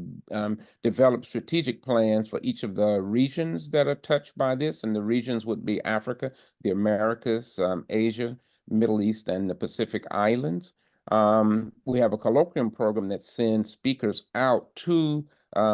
develop strategic plans for each of the regions that are touched by this, and the regions would be Africa, the Americas, Asia, Middle East, and the Pacific Islands. We have a colloquium program that sends speakers out to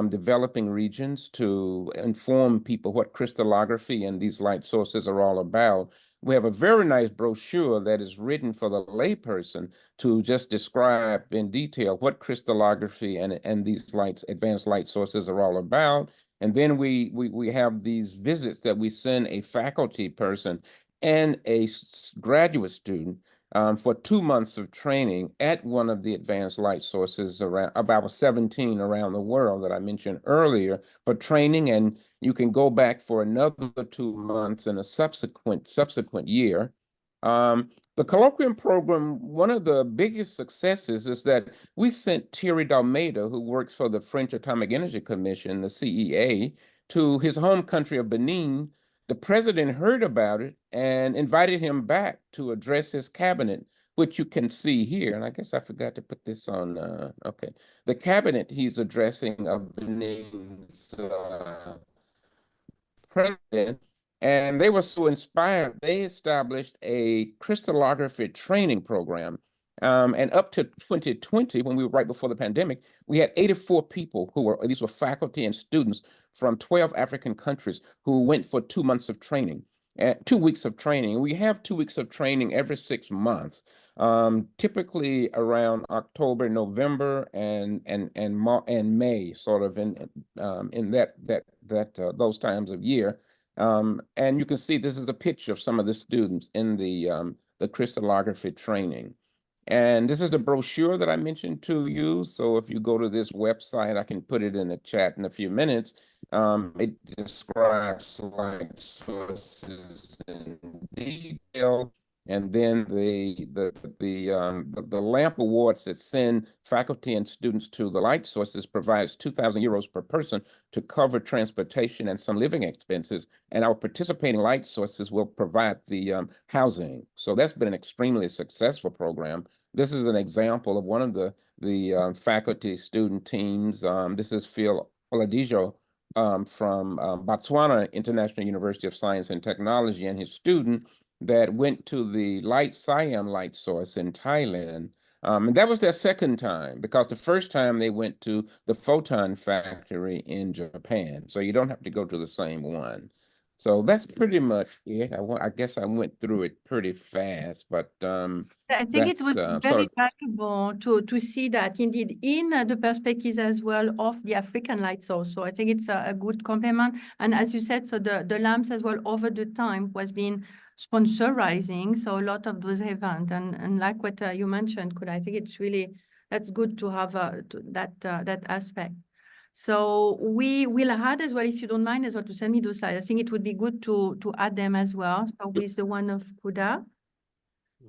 developing regions to inform people what crystallography and these light sources are all about. We have a very nice brochure that is written for the layperson to just describe in detail what crystallography and these advanced light sources are all about. And then we have these visits that we send a faculty person and a graduate student for 2 months of training at one of the advanced light sources of our 17 around the world that I mentioned earlier for training, and you can go back for another 2 months in a subsequent year. The colloquium program, one of the biggest successes is that we sent Thierry d'Almeida, who works for the French Atomic Energy Commission, the CEA, to his home country of Benin. The president heard about it and invited him back to address his cabinet, which you can see here. And I guess I forgot to put this on. Okay. The cabinet he's addressing of Benin's president, and they were so inspired, they established a crystallography training program. And up to 2020, when we were right before the pandemic, we had 84 people these were faculty and students from 12 African countries who went for 2 months of training, 2 weeks of training. We have 2 weeks of training every 6 months, typically around October, November, and May, sort of in those times of year. And you can see this is a picture of some of the students in the crystallography training. And this is the brochure that I mentioned to you. So if you go to this website, I can put it in the chat in a few minutes. It describes light sources in detail. And then the LAMP awards that send faculty and students to the light sources provides 2,000 euros per person to cover transportation and some living expenses. And our participating light sources will provide the housing. So that's been an extremely successful program. This is an example of one of the faculty student teams. This is Phil Oladijo from Botswana International University of Science and Technology, and his student that went to the Siam light source in Thailand. And that was their second time, because the first time they went to the photon factory in Japan. So you don't have to go to the same one. So that's pretty much it. I guess I went through it pretty fast, but I think it was very valuable to see that indeed in the perspectives as well of the African light source. So I think it's a good complement. And as you said, so the lamps as well over the time was being sponsorizing, so a lot of those events. And like what you mentioned, I think it's really, that's good to have that aspect. So we will add as well, if you don't mind as well, to send me those slides. I think it would be good to add them as well. So with the one of Kuda.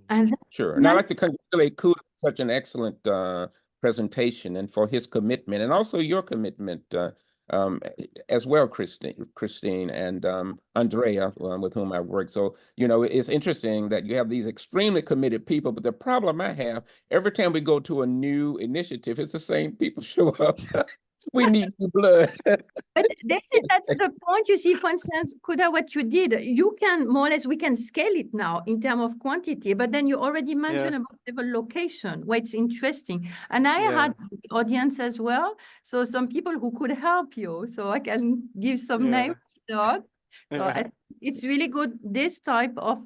And sure. And I'd like to congratulate Kuda for such an excellent presentation and for his commitment, and also your commitment as well, Christine and Andrea, with whom I worked. So, you know, it's interesting that you have these extremely committed people, but the problem I have, every time we go to a new initiative, it's the same people show up. We need new blood. But that's the point. You see, for instance, Kuda, what you did, you can more or less, we can scale it now in terms of quantity, but then you already mentioned about the location, where it's interesting. And I had the audience as well. So some people who could help you. So I can give some names. So it's really good, this type of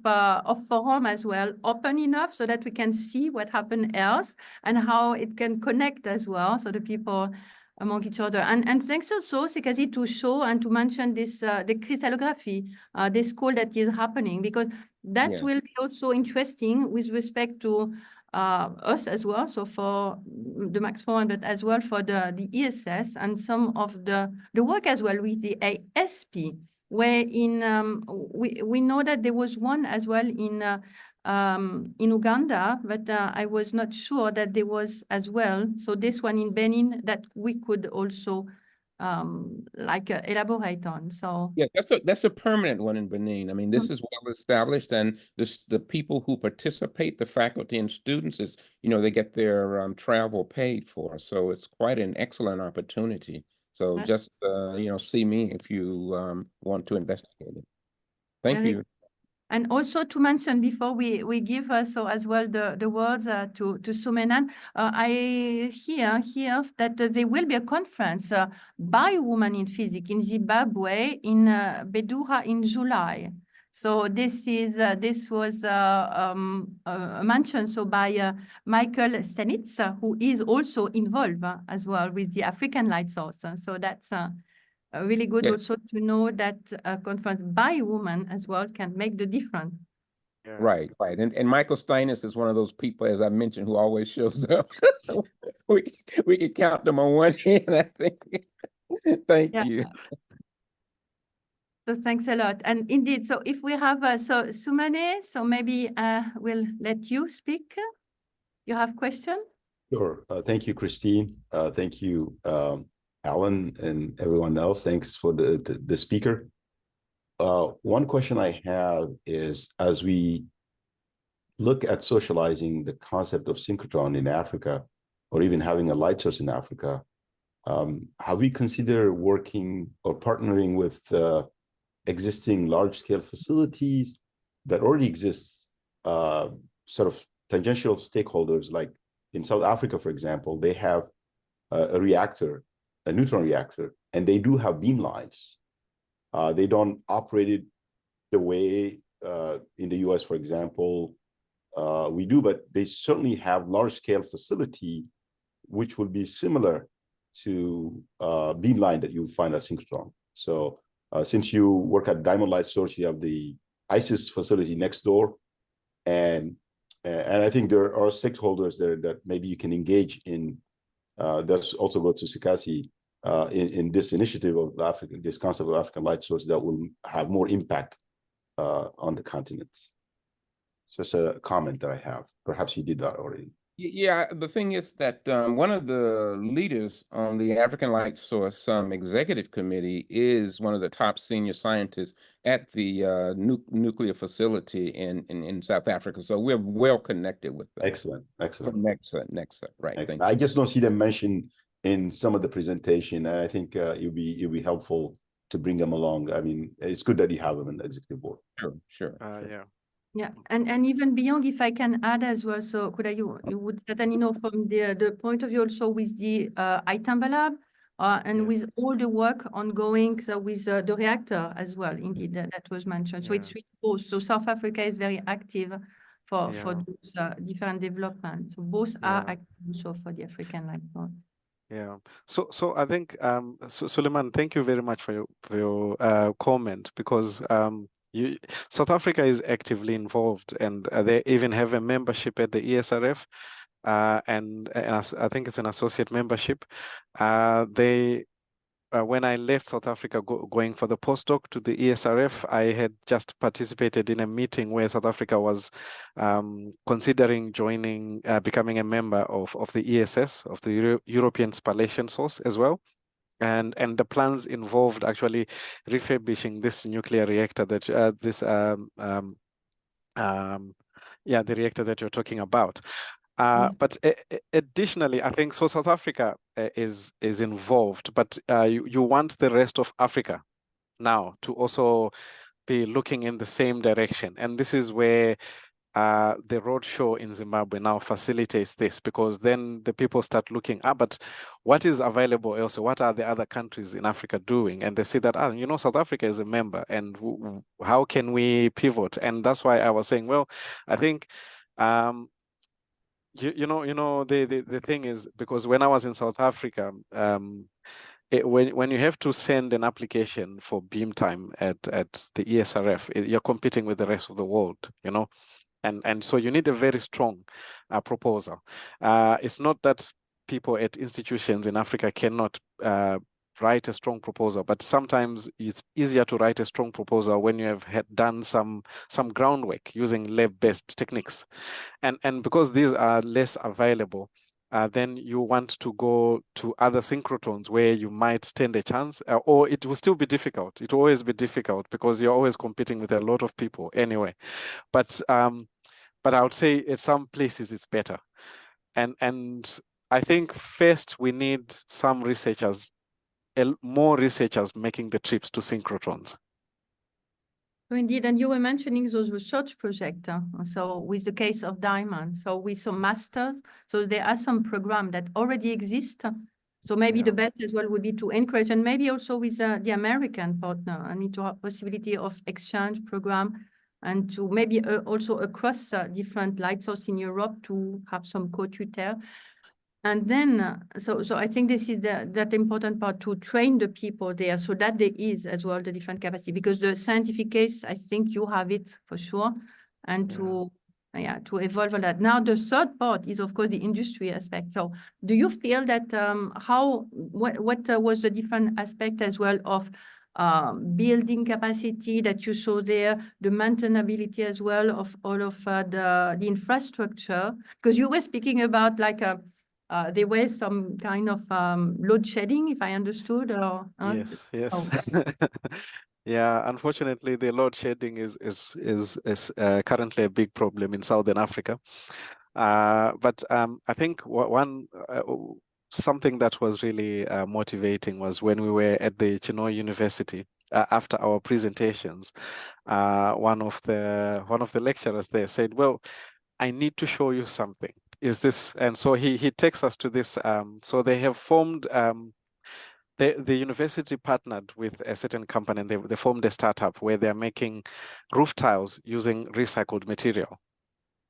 forum as well, open enough so that we can see what happened else and how it can connect as well. So the people among each other. And thanks also, Sekazi, to show and to mention this, the crystallography, this school that is happening, because that will be also interesting with respect to us as well, so for the Max 400 as well for the ESS, and some of the work as well with the ASP, where we know that there was one as well in Uganda, but I was not sure that there was as well. So this one in Benin that we could also elaborate on. So yeah, that's a permanent one in Benin. I mean, this is well established, and the people who participate, the faculty and students, is they get their travel paid for. So it's quite an excellent opportunity. So just see me if you want to investigate it. Thank you. And also to mention before we give so as well the words to Sumenan, I hear that there will be a conference by women in physics in Zimbabwe in Bedura in July. So this was mentioned so by Michael Stenitz, who is also involved as well with the African Light Source. So that's really good also to know that a conference by women as well can make the difference. Yeah. Right. And Michael Steinitz is one of those people, as I mentioned, who always shows up. we can count them on one hand, I think. Thank you. So thanks a lot. And indeed, so if we have, so Sumane, so maybe we'll let you speak. You have question? Sure. Thank you, Christine. Thank you, Alan, and everyone else. Thanks for the speaker. One question I have is, as we look at socializing the concept of synchrotron in Africa, or even having a light source in Africa, have we considered working or partnering with existing large-scale facilities that already exist, sort of tangential stakeholders? Like in South Africa, for example, they have a reactor, a neutron reactor, and they do have beam lines. They don't operate it the way in the US, for example, we do, but they certainly have large-scale facility, which would be similar to beam line that you find at synchrotron. So since you work at Diamond Light Source, you have the ISIS facility next door, and I think there are stakeholders there that maybe you can engage in. That's also go to Sikasi in this initiative of this concept of African light source that will have more impact on the continents. Just a comment that I have. Perhaps you did that already. Yeah, the thing is that one of the leaders on the African Light Source executive committee is one of the top senior scientists at the nuclear facility in South Africa. So we're well connected with them. Excellent. From NEXA, right? Thank you. I just don't see them mentioned in some of the presentation, and I think it'll be helpful to bring them along. I mean, it's good that you have them in the executive board. Sure. Yeah, and even beyond, if I can add as well, so you would certainly know from the point of view also with the ITEMBA lab and with all the work ongoing, so with the reactor as well, indeed, that was mentioned. So it's really both. So South Africa is very active for those different developments. So both are active also for the African Light Source. Yeah. So I think Suleiman, thank you very much for your comment, because South Africa is actively involved, and they even have a membership at the ESRF, and I think it's an associate membership. When I left South Africa going for the postdoc to the ESRF, I had just participated in a meeting where South Africa was considering joining, becoming a member of the ESS, of the European Spallation Source as well. And the plans involved actually refurbishing this nuclear reactor that the reactor that you're talking about. But additionally, I think so. South Africa is involved, but you want the rest of Africa now to also be looking in the same direction, and this is where the Roadshow in Zimbabwe now facilitates this, because then the people start looking, but what is available also? What are the other countries in Africa doing? And they see that, South Africa is a member, and how can we pivot? And that's why I was saying, well, I think, the thing is, because when I was in South Africa, when you have to send an application for beam time at the ESRF, you're competing with the rest of the world, And so you need a very strong proposal. It's not that people at institutions in Africa cannot write a strong proposal, but sometimes it's easier to write a strong proposal when you have done some groundwork using lab-based techniques. And because these are less available, then you want to go to other synchrotrons where you might stand a chance, or it will still be difficult. It will always be difficult because you're always competing with a lot of people anyway. But I would say at some places it's better. And I think first we need some researchers, more researchers making the trips to synchrotrons. So indeed, and you were mentioning those research projects. So with the case of Diamond, so with some masters, so there are some programs that already exist. So maybe the best as well would be to encourage, and maybe also with the American partner, and to have possibility of exchange program, and to maybe also across different light sources in Europe to have some co-tutor. And then, so I think this is that important part, to train the people there so that there is as well the different capacity, because the scientific case, I think you have it for sure, and to evolve on that. Now, the third part is, of course, the industry aspect. So do you feel that what was the different aspect as well of building capacity that you saw there, the maintainability as well of all of the infrastructure? Because you were speaking about like there was some kind of load shedding, if I understood. Or, Yes. Oh. Yeah, unfortunately, the load shedding is currently a big problem in Southern Africa. But I think something that was really motivating was when we were at the Chino University after our presentations. One of the lecturers there said, "Well, I need to show you something. Is this?" And so he takes us to this. So they have formed. The university partnered with a certain company, and they formed a startup where they're making roof tiles using recycled material.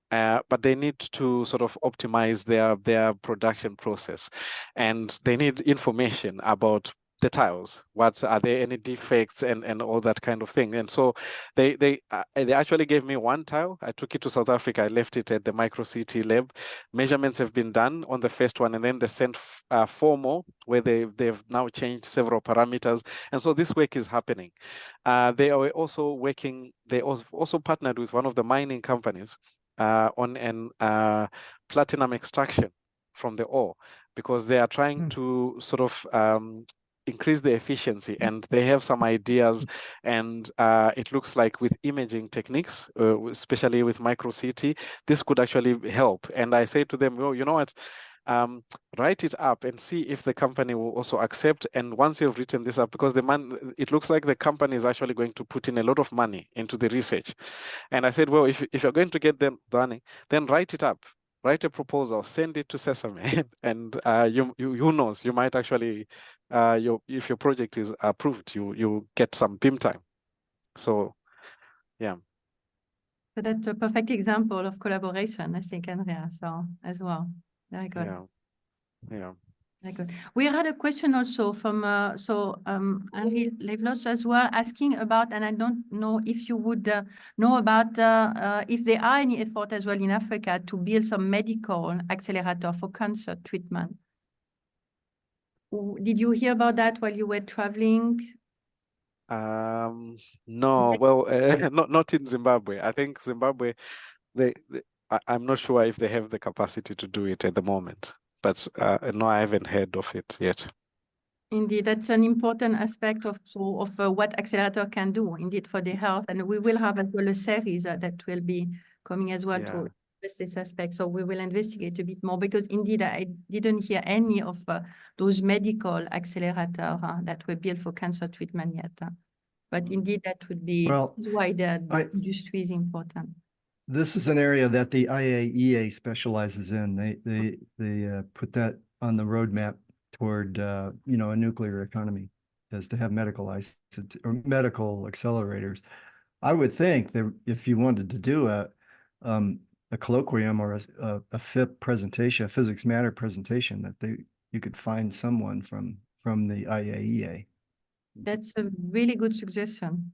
But they need to sort of optimize their production process, and they need information about the tiles. What are there any defects and all that kind of thing? And so they actually gave me one tile. I took it to South Africa. I left it at the MicroCT lab. Measurements have been done on the first one, and then they sent 4 more where they've now changed several parameters. And so this work is happening. They are also working. They also partnered with one of the mining companies on an platinum extraction from the ore, because they are trying to sort of increase the efficiency, and they have some ideas. And it looks like with imaging techniques, especially with microCT, this could actually help. And I say to them, well, you know what? Write it up and see if the company will also accept. And once you've written this up, because it looks like the company is actually going to put in a lot of money into the research. And I said, well, if you're going to get them done, then write it up, write a proposal, send it to Sesame, and you who knows, you might actually, if your project is approved, you get some BIM time. So, yeah. So that's a perfect example of collaboration, I think, Andrea. So as well, very good. Yeah. Very good. We had a question also from Henry Levlos as well, asking about, and I don't know if you would know about if there are any effort as well in Africa to build some medical accelerator for cancer treatment. Did you hear about that while you were traveling? No, well, not in Zimbabwe. I think Zimbabwe, I'm not sure if they have the capacity to do it at the moment. But no, I haven't heard of it yet. Indeed, that's an important aspect of what accelerator can do, indeed, for the health. And we will have as well a series that will be coming as well to address this aspect. So we will investigate a bit more, because indeed, I didn't hear any of those medical accelerators that were built for cancer treatment yet. But indeed, that would be why the industry is important. This is an area that the IAEA specializes in. They put that on the roadmap toward a nuclear economy, as to have medical accelerators. I would think that if you wanted to do a colloquium or a FIP presentation, a physics matter presentation, that you could find someone from the IAEA. That's a really good suggestion,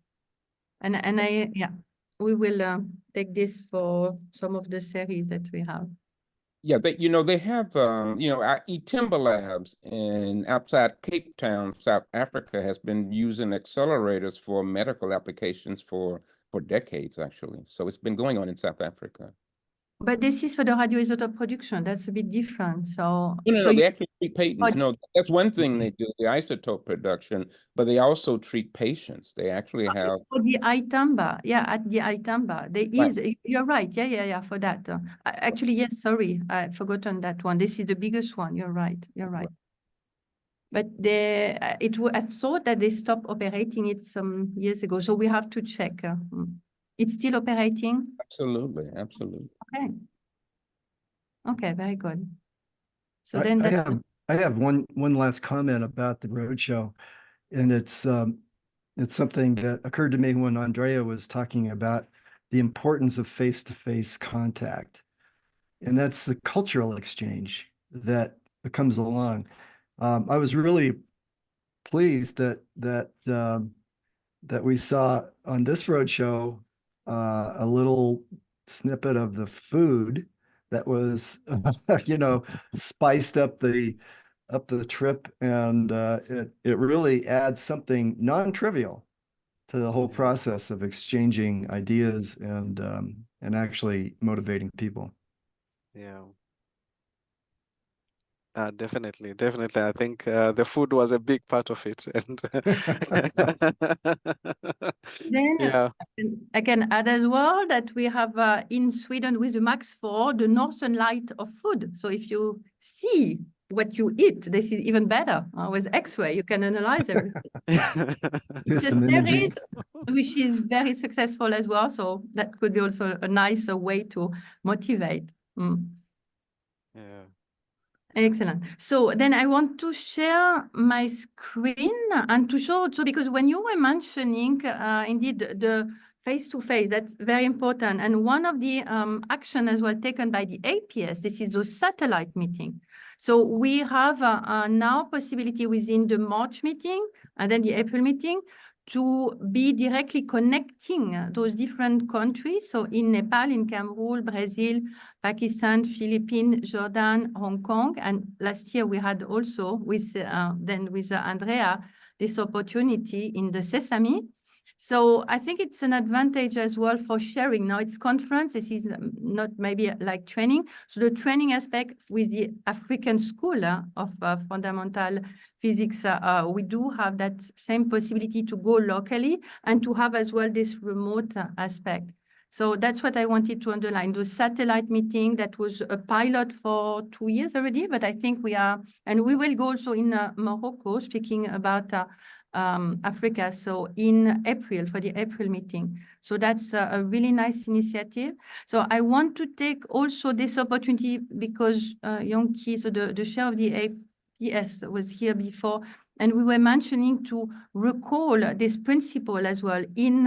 and I we will take this for some of the series that we have. Yeah, they have, Timber Labs in outside Cape Town, South Africa, has been using accelerators for medical applications for decades, actually. So it's been going on in South Africa. But this is for the radioisotope production. That's a bit different. So, No, they actually treat patients. No, that's one thing they do, the isotope production, but they also treat patients. They actually have for the Itamba, yeah, at the Itamba, there is. Right. You're right, yeah, for that. Actually, yes, sorry, I forgotten that one. This is the biggest one. You're right, But I thought that they stopped operating it some years ago, so we have to check. It's still operating? Absolutely. Okay, very good. So I have one last comment about the roadshow, and it's something that occurred to me when Andrea was talking about the importance of face-to-face contact, and that's the cultural exchange that comes along. I was really pleased that we saw on this roadshow a little snippet of the food that was, spiced up the trip, and it really adds something non-trivial to the whole process of exchanging ideas and actually motivating people. Yeah. Definitely. I think the food was a big part of it, and Then yeah. I can add as well that we have in Sweden with the Max 4 the northern light of food. So if you see what you eat, this is even better. With X-ray, you can analyze everything. Do some imaging, which is very successful as well. So that could be also a nice way to motivate. Yeah. Excellent. So then I want to share my screen and to show, so because when you were mentioning indeed the face-to-face, that's very important. And one of the action as well taken by the APS, this is the satellite meeting. So we have now possibility within the March meeting and then the April meeting to be directly connecting those different countries. So in Nepal, in Cameroon, Brazil, Pakistan, Philippines, Jordan, Hong Kong. And last year we had also with Andrea, this opportunity in the Sesame. So I think it's an advantage as well for sharing. Now it's conference, this is not maybe like training. So the training aspect with the African School of Fundamental Physics, we do have that same possibility to go locally and to have as well this remote aspect. So that's what I wanted to underline. The satellite meeting, that was a pilot for 2 years already, but I think we are, and we will go also in Morocco, speaking about Africa, so in April, for the April meeting. So that's a really nice initiative. So I want to take also this opportunity because Yongki, so the chair of the APS was here before, and we were mentioning to recall this principle as well in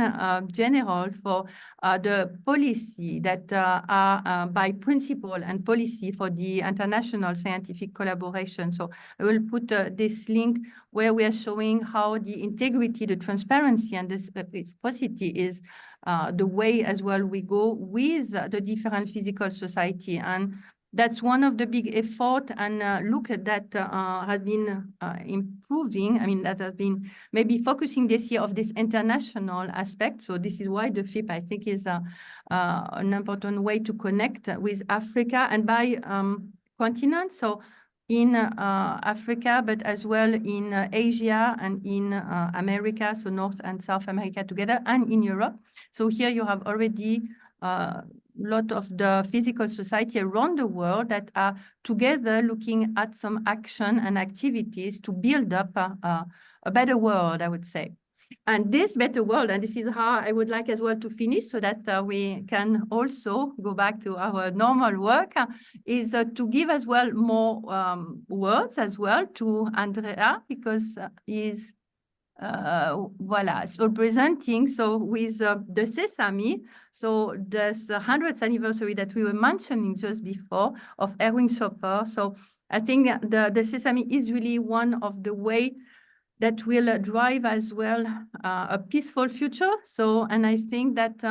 general for the policy that are by principle and policy for the international scientific collaboration. So I will put this link where we are showing how the integrity, the transparency, and this reciprocity is the way as well we go with the different physical society. And that's one of the big effort, and look at that has been improving. I mean, that has been maybe focusing this year of this international aspect. So this is why the FIP, I think, is an important way to connect with Africa and by continent. So in Africa, but as well in Asia and in America, so North and South America together, and in Europe. So here you have already lot of the physical society around the world that are together looking at some action and activities to build up a better world, I would say. And this better world, and this is how I would like as well to finish so that we can also go back to our normal work, is to give as well more words as well to Andrea, because he's voila, so presenting, so with the Sesame, so this 100th anniversary that we were mentioning just before of Erwin Chopper. So I think the Sesame is really one of the way that will drive as well a peaceful future. So, and I think that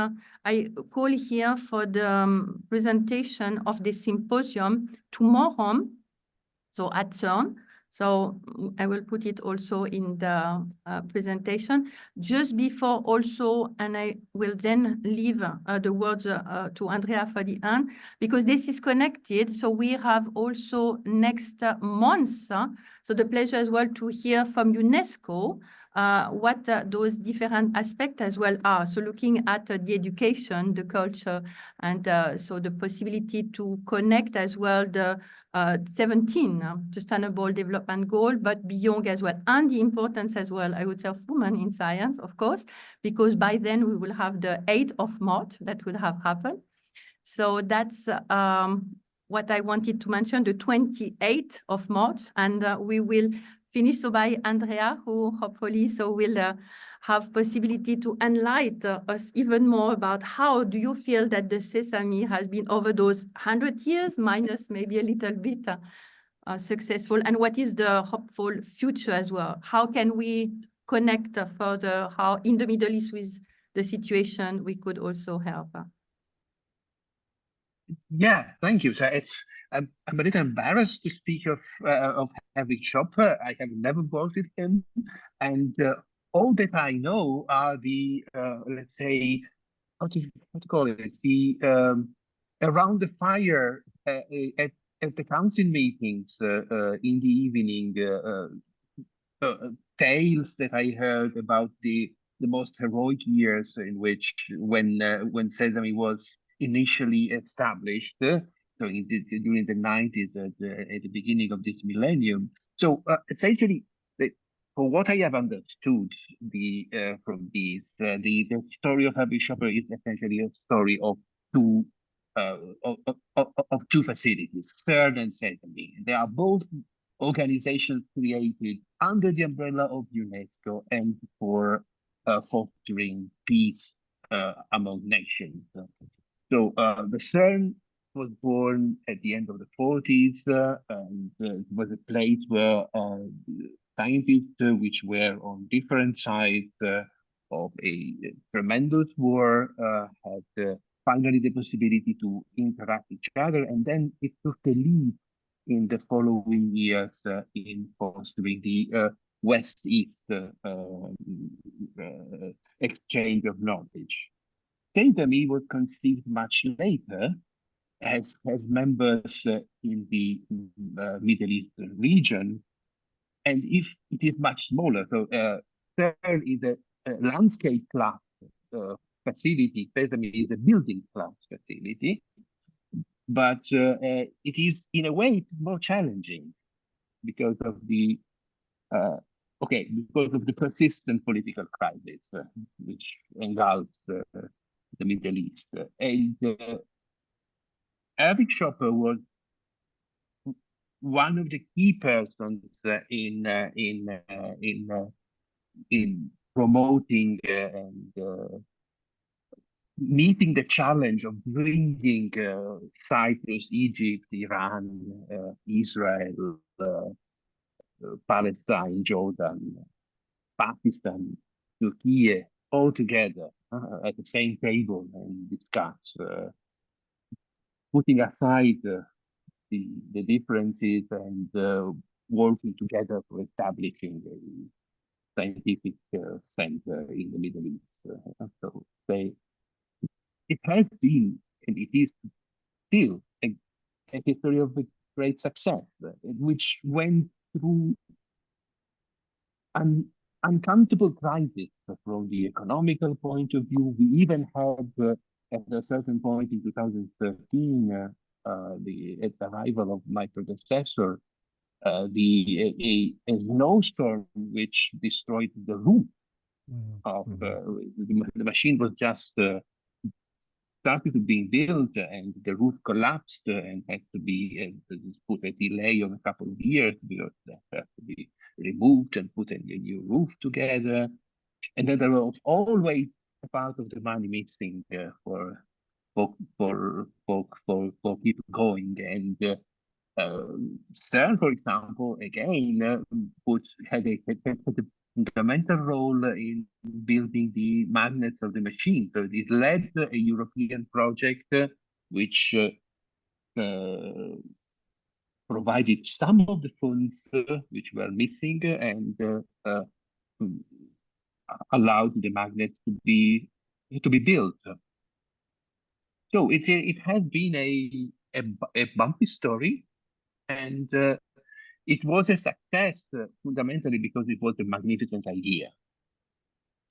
I call here for the presentation of the symposium tomorrow, so at CERN. So I will put it also in the presentation just before also, and I will then leave the words to Andrea for the end, because this is connected. So we have also next month, so the pleasure as well to hear from UNESCO what those different aspects as well are. So looking at the education, the culture, and so the possibility to connect as well the 17 Sustainable Development Goal, but beyond as well, and the importance as well, I would say, of women in science, of course, because by then we will have the 8th of March that will have happened. So that's what I wanted to mention, the 28th of March, and we will finish so by Andrea, who hopefully so will have possibility to enlighten us even more about how do you feel that the Sesame has been over those 100 years, minus maybe a little bit successful, and what is the hopeful future as well? How can we connect further, how in the Middle East with the situation we could also help? Yeah, thank you. So I'm a little embarrassed to speak of Henrik Schopper. I have never worked with him, and all that I know are the let's say what to call it, the around the fire at the council meetings in the evening, tales that I heard about the most heroic years in which when Sesame was initially established, so during the 90s at the beginning of this millennium. So essentially, for what I have understood from these, the story of Henrik Schopper is essentially a story of two two facilities, CERN and Sesame. They are both organizations created under the umbrella of UNESCO and for fostering peace among nations. So the CERN was born at the end of the 40s, and it was a place where scientists which were on different sides of a tremendous war had finally the possibility to interact with each other, and then it took the lead in the following years in fostering the West-East exchange of knowledge. Sesame was conceived much later as members in the Middle East region, and if it is much smaller. So CERN is a landscape class facility. Sesame is a building class facility, but it is in a way more challenging because of the because of the persistent political crisis which engulfs the Middle East. And Henrik Schopper was one of the key persons in promoting and meeting the challenge of bringing Cyprus, Egypt, Iran, Israel, Palestine, Jordan, Pakistan, Turkey, all together at the same table and discuss, putting aside the differences and working together for establishing a scientific center in the Middle East. So it has been, and it is still, a history of a great success, which went through an uncomfortable crisis from the economical point of view. We even had, at a certain point in 2013, at the arrival of my predecessor, a snowstorm which destroyed the roof of the machine was just started to be built, and the roof collapsed and had to be put a delay of a couple of years because that had to be removed and put a new roof together. And then there was always a part of the money missing for keep going. And CERN, for example, again, had a fundamental role in building the magnets of the machine. So it led a European project which provided some of the funds which were missing and allowed the magnets to be built. So it has been a bumpy story, and it was a success fundamentally because it was a magnificent idea.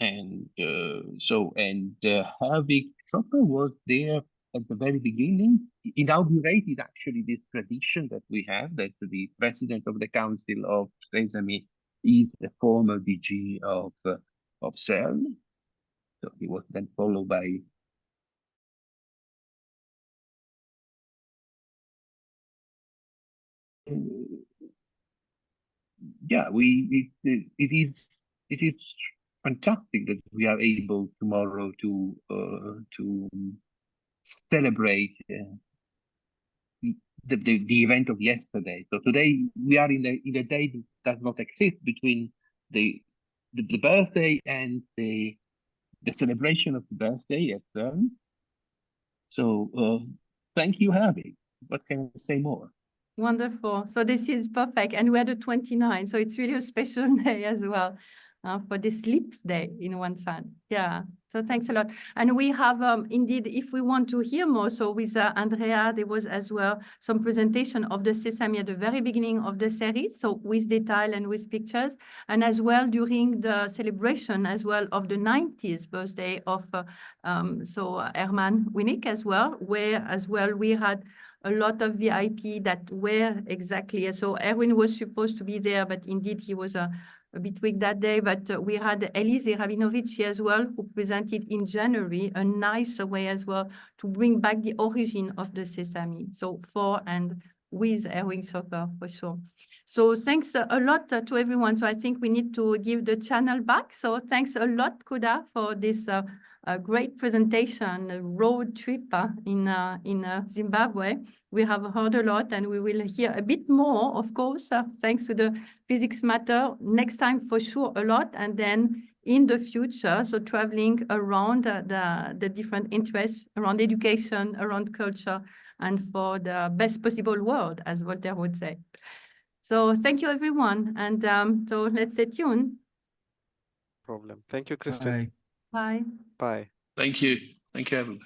And Harvey Chopper was there at the very beginning, inaugurated actually this tradition that we have, that the president of the Council of Sesame is the former DG of CERN. So he was then followed by yeah, it is fantastic that we are able tomorrow to celebrate the event of yesterday. So today we are in a day that does not exist between the birthday and the celebration of the birthday at CERN. So thank you, Harvey. What can I say more? Wonderful. So this is perfect. And we're the 29th. So it's really a special day as well for this Sleep Day in one sense. Yeah. So thanks a lot. And we have indeed, if we want to hear more, so with Andrea, there was as well some presentation of the Sesame at the very beginning of the series. So with detail and with pictures, and as well during the celebration as well of the 90th birthday of Herman Winnick as well, where as well we had a lot of VIP that were exactly, so Erwin was supposed to be there, but indeed he was a bit weak that day, but we had Elise Rabinovich as well, who presented in January a nice way as well to bring back the origin of the Sesame, so for and with Erwin Chopper for sure. So thanks a lot to everyone. So I think we need to give the channel back. So thanks a lot, Kuda, for this a great presentation, a road trip in Zimbabwe. We have heard a lot and we will hear a bit more, of course, thanks to the Physics Matter next time for sure a lot. And then in the future, so traveling around the different interests around education, around culture, and for the best possible world, as Voltaire would say. So thank you, everyone. And so let's stay tuned. Problem. Thank you, Christine. Bye. Bye. Bye. Thank you. Thank you, everyone.